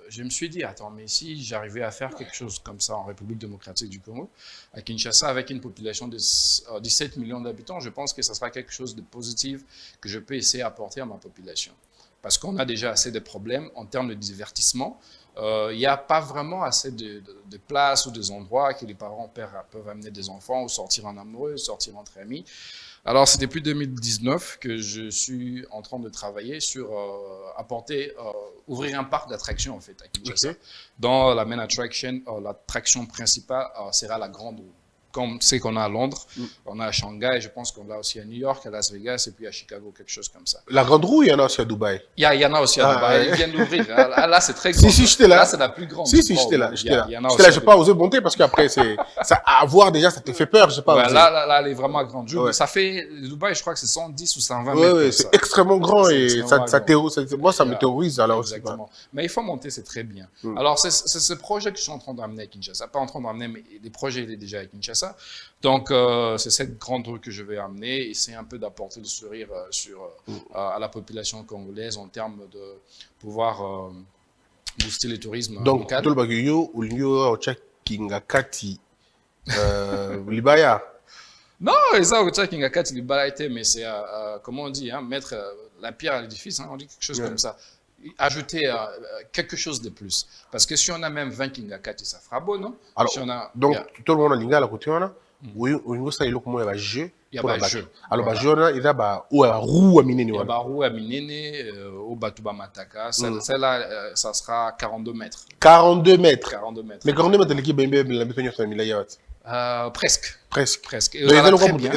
Je me suis dit, attends, mais si j'arrivais à faire quelque chose comme ça en République démocratique du Congo, à Kinshasa, avec une population de 17 millions d'habitants, je pense que ça sera quelque chose de positif que je peux essayer d'apporter à ma population. Parce qu'on a déjà assez de problèmes en termes de divertissement. Il n'y a pas vraiment assez de places ou des endroits que les parents peuvent amener des enfants ou sortir en amoureux, sortir entre amis. Alors, c'est depuis 2019 que je suis en train de travailler sur ouvrir un parc d'attractions en fait à Kinshasa. Dans la main attraction, l'attraction principale sera la grande roue. Comme c'est qu'on a à Londres, on a à Shanghai, je pense qu'on l'a aussi à New York, à Las Vegas et puis à Chicago, quelque chose comme ça. La grande roue, il y en a aussi à Dubaï. Il y en a aussi à Dubaï, ils viennent d'ouvrir. Là, c'est très grand. Si, j'étais là. Là, c'est la plus grande. Si, j'étais là. J'étais là, je n'ai pas osé monter parce qu'après, à voir déjà, ça te fait peur, je sais pas. Là, elle est vraiment grande. Ça fait, Dubaï, je crois que c'est 110 ou 120 mètres. Oui, c'est extrêmement grand et moi, ça me terrorise alors aussi. Exactement. Mais il faut monter, c'est très bien. Alors, c'est ce projet que je suis en train d'amener à Kinshasa. Pas en train d'amener, mais les projets, il est déjà à Kinshasa. Donc, c'est cette grande rue que je vais amener, essayer un peu d'apporter le sourire à la population congolaise en termes de pouvoir booster le tourisme donc, local. Donc, tout le Kingakati Libaya. Non, ça, Kingakati Libaya, mais c'est, comment on dit, mettre la pierre à l'édifice, on dit quelque chose comme ça. Ajouter quelque chose de plus. Parce que si on a même 20 Kingakati, ça fera beau, non? Alors, si donc, tout le monde a l'ingala côté, oui, on ça il y a jeu. Il y a jeu. Alors jeu là, il y a roue à minene. Il y a roue à minene au Batuba Mataka. Celle-là, ça sera 42 mètres. 42 mètres. 42 mètres. Mais 42 mètres, l'équipe BMB la bétonnière sur Milayat. Presque. Presque. Et là, très bien.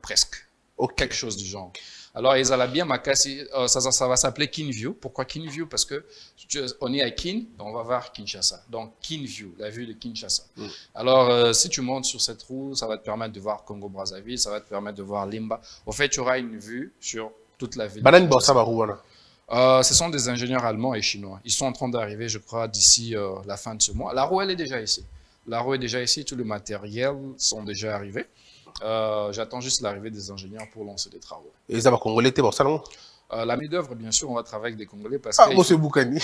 Presque. Quelque chose du genre. Alors, Ezala bien Makassi, ça va s'appeler Kinview. Pourquoi Kinview? Parce que on est à Kin, on va voir Kinshasa. Donc, Kinview, la vue de Kinshasa. Alors, si tu montes sur cette roue, ça va te permettre de voir Congo-Brazzaville, ça va te permettre de voir Limba. Au fait, tu auras une vue sur toute la ville. Banane Bossa Barouana. Ce sont des ingénieurs allemands et chinois. Ils sont en train d'arriver, je crois, d'ici la fin de ce mois. La roue, elle est déjà ici. La roue est déjà ici, tous les matériels sont déjà arrivés. J'attends juste l'arrivée des ingénieurs pour lancer des travaux. Et ça va Congolais, t'es bon, ça non? La main-d'œuvre, bien sûr, on va travailler avec des Congolais parce Ah, que. moi, c'est Boukani.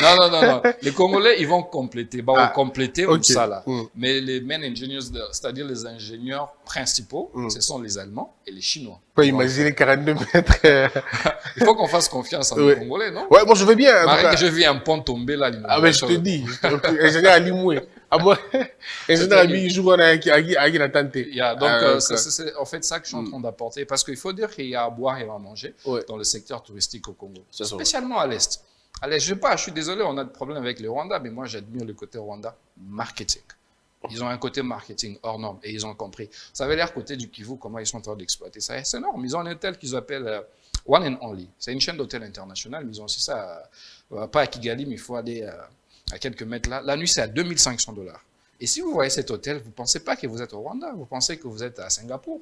Non. Les Congolais, ils vont compléter. Bah, on compléter ok. ça là. Mais les main engineers, c'est-à-dire les ingénieurs principaux, ce sont les Allemands et les Chinois. Faut imaginer 42 mètres. Il faut qu'on fasse confiance à nos Congolais, non? Ouais, moi je veux bien. Marie, je vis un pont tomber là. Ah, mais je te dis, ingénieur à Limoué. Ah, moi, ingénieur à Bijou, on a qui la tente. Donc, c'est en fait ça que je suis en train d'apporter. Parce qu'il faut dire qu'il y a à boire et à manger dans le secteur touristique au Congo. Spécialement à l'Est. Allez, je sais pas, je suis désolé, on a des problèmes avec le Rwanda, mais moi j'admire le côté Rwanda marketing. Ils ont un côté marketing hors norme et ils ont compris. Ça avait l'air côté du Kivu, comment ils sont en train d'exploiter ça. C'est énorme. Ils ont un hôtel qu'ils appellent One and Only. C'est une chaîne d'hôtels internationale, mais ils ont aussi ça, pas à Kigali, mais il faut aller à quelques mètres là. La nuit, c'est à 2500 $. Et si vous voyez cet hôtel, vous ne pensez pas que vous êtes au Rwanda, vous pensez que vous êtes à Singapour.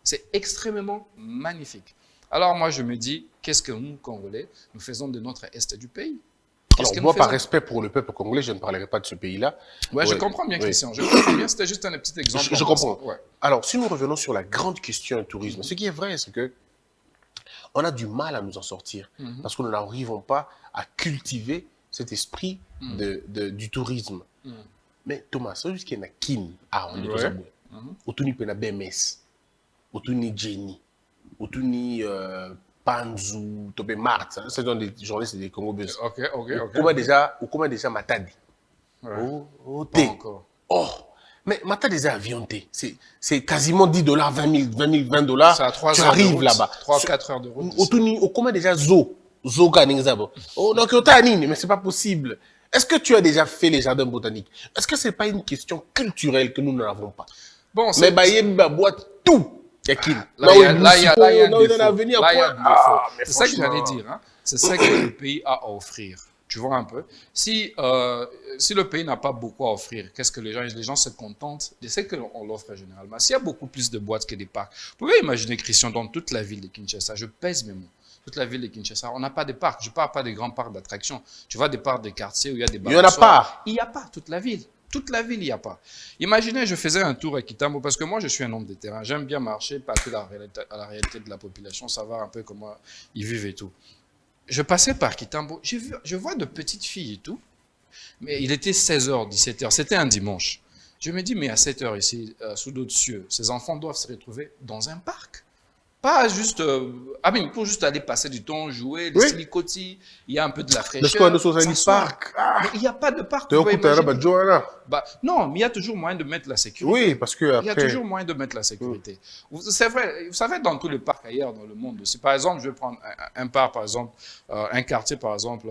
C'est extrêmement magnifique. Alors moi, je me dis, qu'est-ce que nous, Congolais, nous faisons de notre Est du pays? Alors moi, par respect pour le peuple congolais, je ne parlerai pas de ce pays-là. Ouais, je comprends bien, Christian. Je comprends bien, c'était juste un petit exemple. Je comprends. Ouais. Alors, si nous revenons sur la grande question du tourisme, ce qui est vrai, c'est que on a du mal à nous en sortir parce que nous n'arrivons pas à cultiver cet esprit du tourisme. Mais Thomas, c'est juste qu'il y a Kin, on est tous à bout. Autour de BMS, autour de Jenny, autour de Panzu, Topé Mart, ce sont des journalistes des Congo Buzz. Ok. Comment déjà Matadi? Pas encore. Oh, mais Matadi déjà avion, c'est quasiment 10 $, 20 000, 20 $. C'est à 3 tu heures arrives là-bas. 3-4 heures de route. Autour comment déjà Zoga Ningzabo. Oh, donc mais c'est pas possible. Est-ce que tu as déjà fait les jardins botaniques? Est-ce que c'est pas une question culturelle que nous n'avons pas? Bon, mais Bayemba boit tout. Là, il y a un défaut. C'est ça que j'allais dire. Hein. C'est ça que le pays a à offrir. Tu vois un peu. Si le pays n'a pas beaucoup à offrir, qu'est-ce que les gens se contentent de ce qu'on l'offre généralement. S'il y a beaucoup plus de boîtes que des parcs, vous pouvez imaginer, Christian, dans toute la ville de Kinshasa, je pèse mes mots, toute la ville de Kinshasa, on n'a pas de parcs. Je ne parle pas des grands parcs d'attractions. Tu vois des parcs de quartiers où il y a des balançoires. Il n'y en a pas. Il n'y a pas toute la ville. Toute la ville, il n'y a pas. Imaginez, je faisais un tour à Kitambo, parce que moi, je suis un homme de terrain. J'aime bien marcher, passer à la réalité de la population, savoir un peu comment ils vivent et tout. Je passais par Kitambo, je vois de petites filles et tout, mais il était 16h, 17h, c'était un dimanche. Je me dis, mais à 7h ici, sous d'autres cieux, ces enfants doivent se retrouver dans un parc. Pas juste, pour juste aller passer du temps, jouer, les silicotis, il y a un peu de la fraîcheur. Mais il n'y a pas de parc. Non, mais il y a toujours moyen de mettre la sécurité. Oui, parce que il y a toujours moyen de mettre la sécurité. C'est vrai, vous savez, dans tous les parcs ailleurs dans le monde aussi. Par exemple, je vais prendre un parc, par exemple, un quartier, par exemple,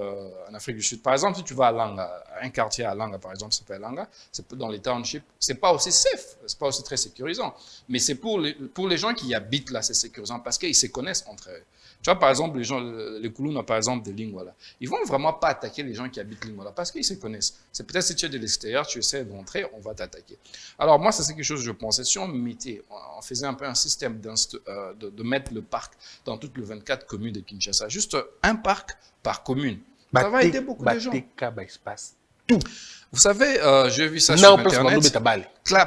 en Afrique du Sud. Par exemple, si tu vas à Langa, un quartier à Langa, par exemple, s'appelle Langa, c'est dans les townships, c'est pas aussi safe, c'est pas aussi très sécurisant. Mais c'est pour les gens qui y habitent là, c'est sécurisant parce qu'ils se connaissent entre eux. Tu vois, par exemple, les Kuluna, par exemple, de Lingwala, ils vont vraiment pas attaquer les gens qui habitent Lingwala parce qu'ils se connaissent. C'est peut-être si tu es de l'extérieur, tu essaies d'entrer, on va t'attaquer. Alors moi, c'est quelque chose que je pensais. Si on faisait un peu un système de mettre le parc dans toutes les 24 communes de Kinshasa, juste un parc par commune. Ça va aider beaucoup de gens. Tout. Vous savez, j'ai vu ça sur Internet.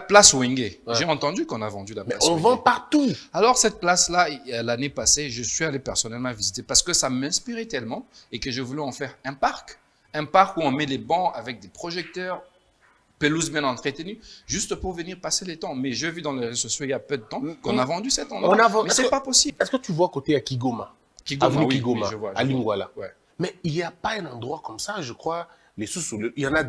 Place Wenge. J'ai entendu qu'on a vendu la place Wenge. On vend partout. Alors, cette place-là, l'année passée, je suis allé personnellement visiter parce que ça m'inspirait tellement et que je voulais en faire un parc. Un parc où on met les bancs avec des projecteurs, pelouse bien entretenue, juste pour venir passer les temps. Mais j'ai vu dans les réseaux sociaux il y a peu de temps qu'on a vendu cet endroit. Mais c'est pas possible. Est-ce que tu vois côté à Kigoma? Avenue Kigoma, je vois, à Lingwala. Ouais. Mais il n'y a pas un endroit comme ça, je crois. Il y en a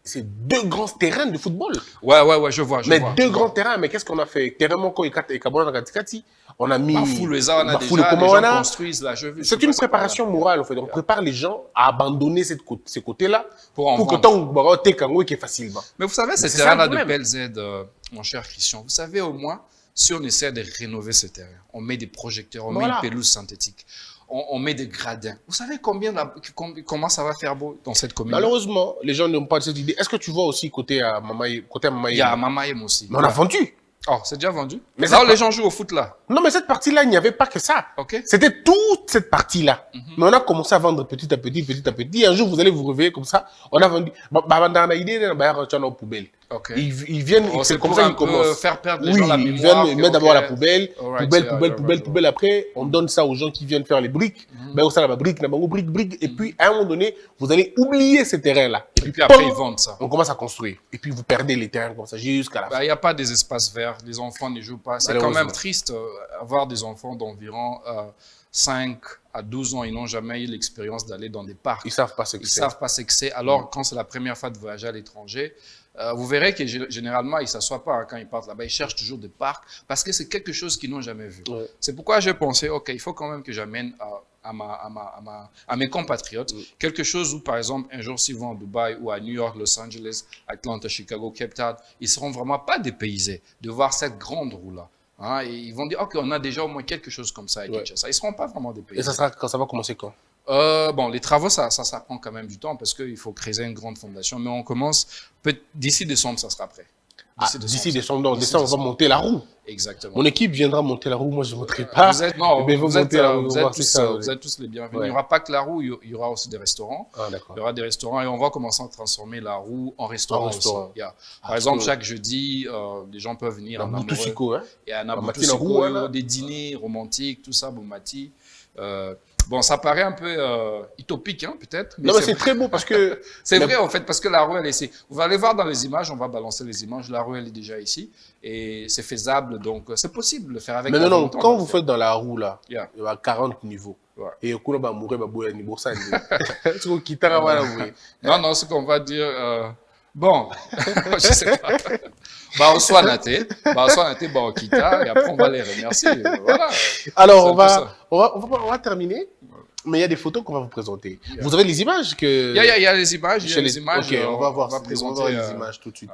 c'est 2 grands terrains de football. Ouais, je vois. Mais 2 grands terrains, mais qu'est-ce qu'on a fait? Terrain Moko et Kabona Katikati, on a mis. Les gens construisent là, je veux. C'est une préparation morale, en fait. On prépare les gens à abandonner ces côtés-là pour que tant que qui est facilement. Mais vous savez, ces terrains-là de PLZ, mon cher Christian, vous savez au moins si on essaie de rénover ce terrain, on met des projecteurs, on met Voilà. une pelouse synthétique, on met des gradins. Vous savez comment ça va faire beau dans cette commune? Malheureusement, les gens n'ont pas cette idée. Est-ce que tu vois aussi côté à Mamaye, Il y a Mamaïm aussi. Mais on a vendu. Oh, c'est déjà vendu? Mais Là où ça- les gens jouent au foot, là. Non, mais cette partie-là, il n'y avait pas que ça. OK? C'était toute cette partie-là. Mais on a commencé à vendre petit à petit, petit à petit. Un jour, vous allez vous réveiller comme ça. On a vendu. Dans l'idée, on a aux poubelles. OK. Ils viennent, Oh, c'est c'est comme pour ça un qu'ils peu commencent. faire perdre les Oui, gens la ils mémoire. viennent mettre d'abord la poubelle, Alright, poubelle, yeah, poubelle, yeah, poubelle, right, poubelle. Après, on donne ça aux gens qui viennent faire les briques. Ben, on ça la brique, brique, brique. Et puis, à un moment donné, vous allez oublier ces terrains-là. Et puis après, pom, ils vendent ça. on commence à construire. Et puis, vous perdez les terrains comme ça jusqu'à la fin. Il n'y a pas des espaces verts, les enfants n'y jouent pas. C'est quand Malheureusement. même triste avoir des enfants d'environ 5 à 12 ans. Ils n'ont jamais eu l'expérience d'aller dans des parcs. Ils savent pas ce que Ils c'est. savent pas ce que c'est. Alors, quand c'est la première fois de voyager à l'étranger, vous verrez que généralement, ils ne s'assoient pas quand ils partent là-bas. Ils cherchent toujours des parcs parce que c'est quelque chose qu'ils n'ont jamais vu. Ouais. C'est pourquoi j'ai pensé, OK, il faut quand même que j'amène à mes compatriotes quelque chose où, par exemple, un jour, s'ils vont à Dubaï ou à New York, Los Angeles, Atlanta, Chicago, Cape Town, ils ne seront vraiment pas dépaysés de voir cette grande roue-là. Hein, et ils vont dire, OK, on a déjà au moins quelque chose comme ça à Kinshasa. Ils ne seront pas vraiment dépaysés. Et ça sera quand ça va commencer quand? Bon, les travaux, ça prend quand même du temps parce qu'il faut creuser une grande fondation. Mais on commence, d'ici décembre, ça sera prêt. D'ici décembre, non, décembre, on va monter la roue. Exactement. Mon équipe viendra monter la roue, moi je ne monterai pas. Vous êtes, non, Eh bien, vous, êtes, monter la roue, vous, on va êtes voir, tous, c'est ça, vous êtes tous les bienvenus. Ouais. Il n'y aura pas que la roue, il y aura aussi des restaurants. Ah, d'accord. Il y aura des restaurants et on va commencer à transformer la roue en restaurant, En restaurant. aussi. Yeah. Par Ah, exemple, cool. chaque jeudi, les gens peuvent venir La en Boutou amoureux. Siko, hein. Et à Matina Nabutu Roux, voilà. des dîners romantiques, tout ça, Boumati. Bon, ça paraît un peu utopique, hein, peut-être. Non, mais c'est très beau parce que. C'est vrai, en fait, parce que la rue, elle est ici. Vous allez voir dans les images, on va balancer les images. La rue, elle est déjà ici. Et c'est faisable, donc c'est possible de le faire avec Mais la non, volonté, on quand va le vous faire. faites dans la roue là, Yeah. il y a 40 niveaux. Ouais. Et au coup, on va mourir, on va niveau ça. Tu vois, quitter la voie. Non, non, ce qu'on va dire. Bon, je sais pas. Bah, on soit naté, bah, on quitte, et après, on va les remercier. Voilà. Alors, C'est on un peu va, ça. on va terminer. Mais il y a des photos qu'on va vous présenter. Yeah. Vous avez les images que. Il y a les images, il y a les images. Ok, on va voir, présenter. on va voir les images tout de suite.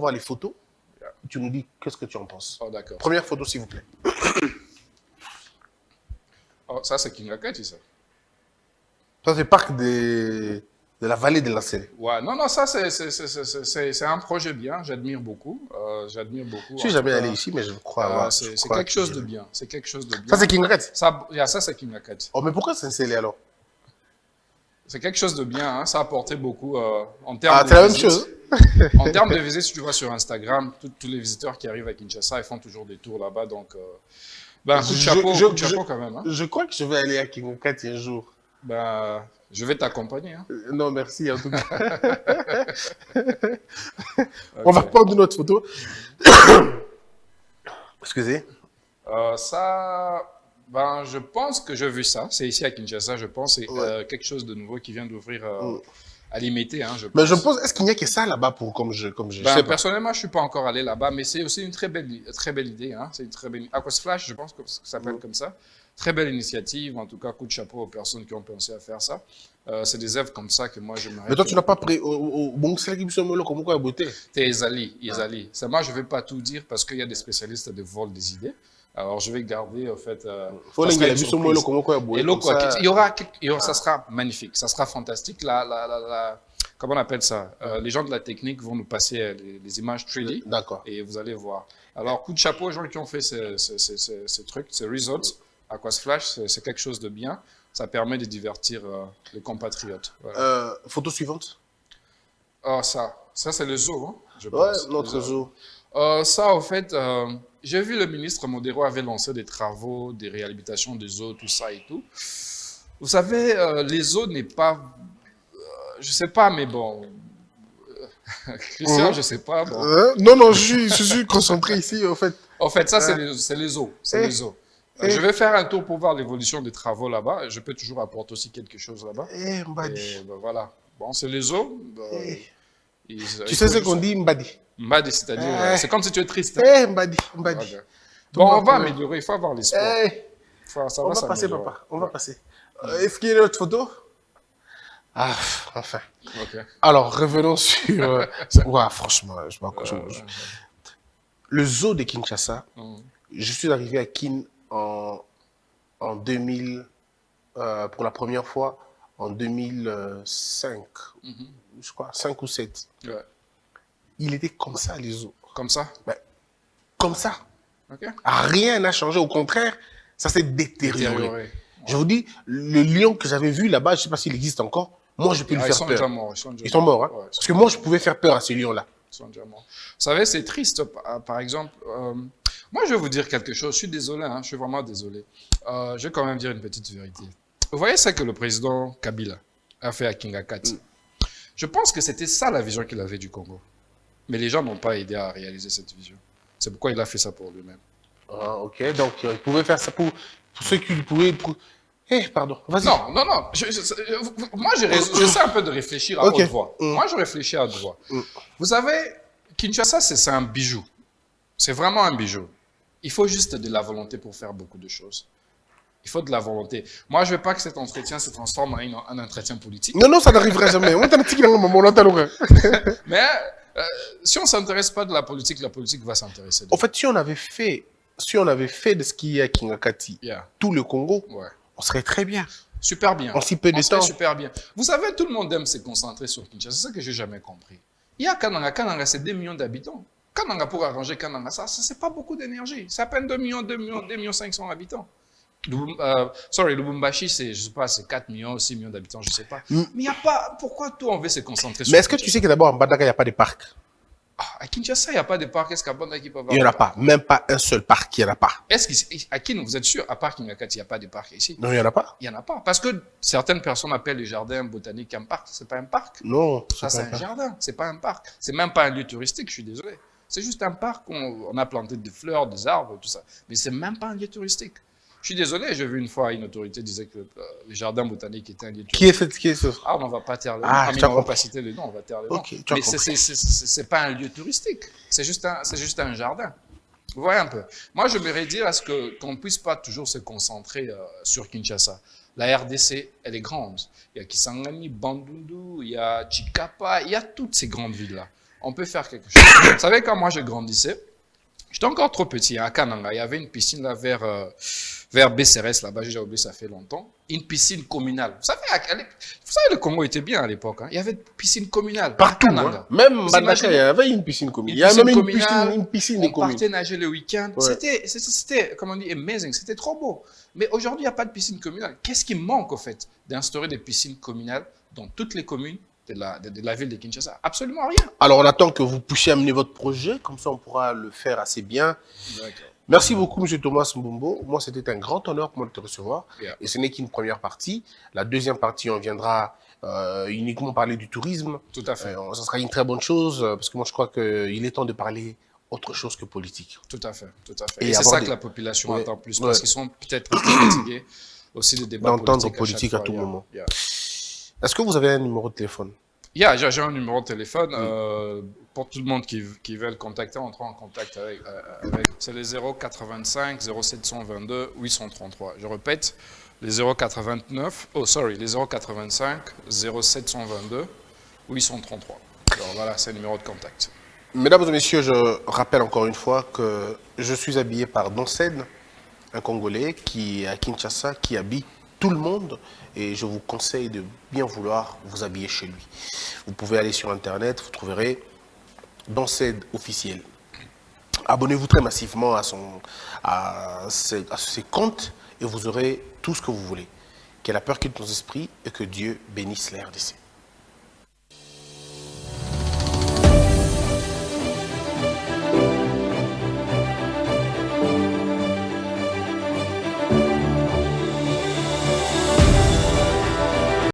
voir les photos. Tu nous dis qu'est-ce que tu en penses. Oh, d'accord. Première photo, s'il vous plaît. Oh, ça, c'est Kingakati, ça. Ça, c'est le parc de la vallée de la Seine. Ouais, non, non, ça, c'est un projet bien. J'admire beaucoup. J'admire beaucoup. Je suis En jamais tout allé cas, ici, mais je crois avoir. c'est quelque chose de bien. C'est quelque chose de bien. Ça, c'est King Rat. Ça, c'est Kingakati. Oh, mais pourquoi c'est scellé alors? C'est quelque chose de bien. Hein. Ça a apporté beaucoup en termes Ah, de c'est la même visites. chose. En termes de visites, si tu vois sur Instagram, tous les visiteurs qui arrivent à Kinshasa, ils font toujours des tours là-bas. Donc, ben, coup de chapeau quand même. Hein. Je crois que je vais aller à King Rat un jour. Ben, je vais t'accompagner. Hein. Non, merci en tout cas. Okay. On va prendre une autre photo. Excusez. Ça, ben, je pense que j'ai vu ça. C'est ici à Kinshasa, je pense. C'est Ouais. quelque chose de nouveau qui vient d'ouvrir à l'Imité, hein, je pense. Mais je pense, est-ce qu'il n'y a que ça là-bas pour comme je Ben, sais pas. personnellement, je suis pas encore allé là-bas, mais c'est aussi une très belle idée. Hein. C'est une très belle. Aquasplash, je pense que ça s'appelle comme ça. Très belle initiative. En tout cas, coup de chapeau aux personnes qui ont pensé à faire ça. C'est des œuvres comme ça que moi j'aimerais. Mais toi, tu n'as pas pris bon c'est là qui me semble comme quoi beauté. T'es Isali. C'est moi, je vais pas tout dire parce qu'il y a des spécialistes de vol des idées. Alors, je vais garder, en fait. Faut ça sera les une gars, surprise. comme quoi beauté. Et l'eau, quoi, ça sera magnifique, ça sera fantastique. Comment on appelle ça? Les gens de la technique vont nous passer les images 3D D'accord. et vous allez voir. Alors, coup de chapeau aux gens qui ont fait ces trucs, ces resorts, Aquasplash, c'est quelque chose de bien. Ça permet de divertir les compatriotes. Voilà. Photo suivante. Oh, ça c'est le zoo, hein, je Ouais, pense. notre zoo. Ça, en fait, j'ai vu le ministre Modero avait lancé des travaux, des réhabilitations des eaux, tout ça et tout. Vous savez, les eaux n'est pas, je sais pas, mais bon, Christian, je sais pas. Bon. Non, non, je suis concentré ici, en fait. En fait, ça, c'est les eaux. C'est les eaux. Je vais faire un tour pour voir l'évolution des travaux là-bas. Je peux toujours apporter aussi quelque chose là-bas. Mbadi. Et ben, voilà. Bon, c'est les eaux. Tu sais ce qu'on dit, Mbadi? Mbadi, c'est-à-dire, c'est comme si tu es triste. Mbadi, Mbadi. Okay. Bon, on va améliorer, il faut avoir l'espoir. On va passer, papa. On va passer. Est-ce qu'il y a une autre photo? Ah, enfin. Okay. Alors, revenons sur... ouais, franchement, je sais pas quoi. Le zoo de Kinshasa, je suis arrivé à Kin en 2000, pour la première fois, en 2005, je crois, 5 ou 7. Ouais. Il était comme ça, les zoos. Comme ça? Ben, comme ça. Okay. Rien n'a changé, au contraire, ça s'est détérioré. Ouais. Je vous dis, le lion que j'avais vu là-bas, je ne sais pas s'il existe encore, moi je peux lui faire peur. Ils sont morts, hein? Ouais, parce que moi je pouvais faire peur à ces lions-là. Ils sont déjà morts. Vous savez, c'est triste, par exemple, moi je vais vous dire quelque chose, je suis désolé, hein, je suis vraiment désolé. Je vais quand même dire une petite vérité. Vous voyez ce que le président Kabila a fait à Kingakati? Je pense que c'était ça la vision qu'il avait du Congo. Mais les gens n'ont pas aidé à réaliser cette vision. C'est pourquoi il a fait ça pour lui-même. Ah, ok, donc il pouvait faire ça pour ceux qui pouvaient... pardon, vas-y. Non, non, non. Moi, j'essaie un peu de réfléchir à haute voix. Moi, je réfléchis à haute voix. Vous savez, Kinshasa, c'est un bijou. C'est vraiment un bijou. Il faut juste de la volonté pour faire beaucoup de choses. Il faut de la volonté. Moi, je ne veux pas que cet entretien se transforme en un entretien politique. Non, non, ça n'arrivera jamais. Mais si on ne s'intéresse pas de la politique va s'intéresser. En fait, si on avait fait de ce qu'il y a à Kingakati, tout le Congo, on serait très bien. Super bien. En si peu de temps. Super bien. Vous savez, tout le monde aime se concentrer sur Kinshasa. C'est ça que je n'ai jamais compris. Il y a Kananga. Kananga, c'est 2 millions d'habitants. Kananga, pour arranger Kananga, ça c'est pas beaucoup d'énergie. C'est à peine 2 millions 500 habitants. Lubumbashi, c'est, je sais pas, c'est 4 millions, 6 millions d'habitants, je sais pas. Mais il n'y a pas, pourquoi tout on veut se concentrer sur Mais est-ce que tu sais que d'abord, en Mbandaka, il n'y a pas de parc? À Kinshasa, il n'y a pas de parc. Est-ce qu'à Mbandaka, il peut avoir? Il n'y en a pas. Même pas un seul parc, il n'y en a pas. Est-ce qu'à Kin, vous êtes sûr, à part Kingakati, il n'y a pas de parc ici? Non, il n'y en a pas. Il n'y en a pas. Parce que certaines personnes appellent le jardin botanique un parc. Ce n'est pas un parc. Non. Ça, c'est un jardin. Ce n'est pas un parc. Ce n'est même pas un lieu touristique, je suis désolé. C'est juste un parc où on a planté des fleurs, des arbres, tout ça. Mais ce n'est même pas un lieu touristique. Je suis désolé, j'ai vu une fois une autorité disait que le jardin botanique était un lieu touristique. Qui est ce? Ah, on ne va pas taire le nom. Ah, On ne va pas citer le nom, on va taire le nom. Mais ce n'est pas un lieu touristique. C'est juste un jardin. Vous voyez un peu. Moi, je voudrais dire qu'on ne puisse pas toujours se concentrer sur Kinshasa. La RDC, elle est grande. Il y a Kisangani, Bandundu, il y a Chikapa, il y a toutes ces grandes villes-là. on peut faire quelque chose. Vous savez, quand moi je grandissais, j'étais encore trop petit, à Kananga, il y avait une piscine là vers BCRS, là-bas, j'ai oublié, ça fait longtemps. Une piscine communale. Vous savez, le Congo était bien à l'époque. Hein. Il y avait une piscine communale. Partout, à Kananga. hein. Même Banaka, il y avait une piscine commune. Il y a même une piscine on commune. partait nager le week-end. Ouais. C'était, comment on dit, amazing. C'était trop beau. Mais aujourd'hui, il n'y a pas de piscine communale. Qu'est-ce qui manque, au fait, d'instaurer des piscines communales dans toutes les communes de la ville de Kinshasa? Absolument rien. Alors, on attend que vous puissiez amener votre projet. Comme ça, on pourra le faire assez bien. D'accord. Merci beaucoup, M. Thomas Mbumbo. Moi, c'était un grand honneur pour moi de te recevoir. Yeah. Et ce n'est qu'une première partie. La deuxième partie, on viendra uniquement parler du tourisme. Tout à fait. Ça sera une très bonne chose, parce que moi, je crois qu'il est temps de parler autre chose que politique. Tout à fait, tout à fait. Et Et c'est ça que la population attend plus, parce qu'ils sont peut-être un peu fatigués aussi de débats d'entendre politiques politique à tout Yeah. moment. Yeah. Est-ce que vous avez un numéro de téléphone? J'ai un numéro de téléphone. Pour tout le monde qui veut le contacter, entrez en contact avec c'est les 085 0722 833. Je répète, les 085 0722 833. Alors voilà, c'est le numéro de contact. Mesdames et messieurs, je rappelle encore une fois que je suis habillé par Donsed, un Congolais qui est à Kinshasa, qui habille tout le monde, et je vous conseille de bien vouloir vous habiller chez lui. Vous pouvez aller sur Internet, vous trouverez Donsed officiel. Abonnez-vous très massivement à ses comptes et vous aurez tout ce que vous voulez. Que la peur quitte nos esprits et que Dieu bénisse la RDC.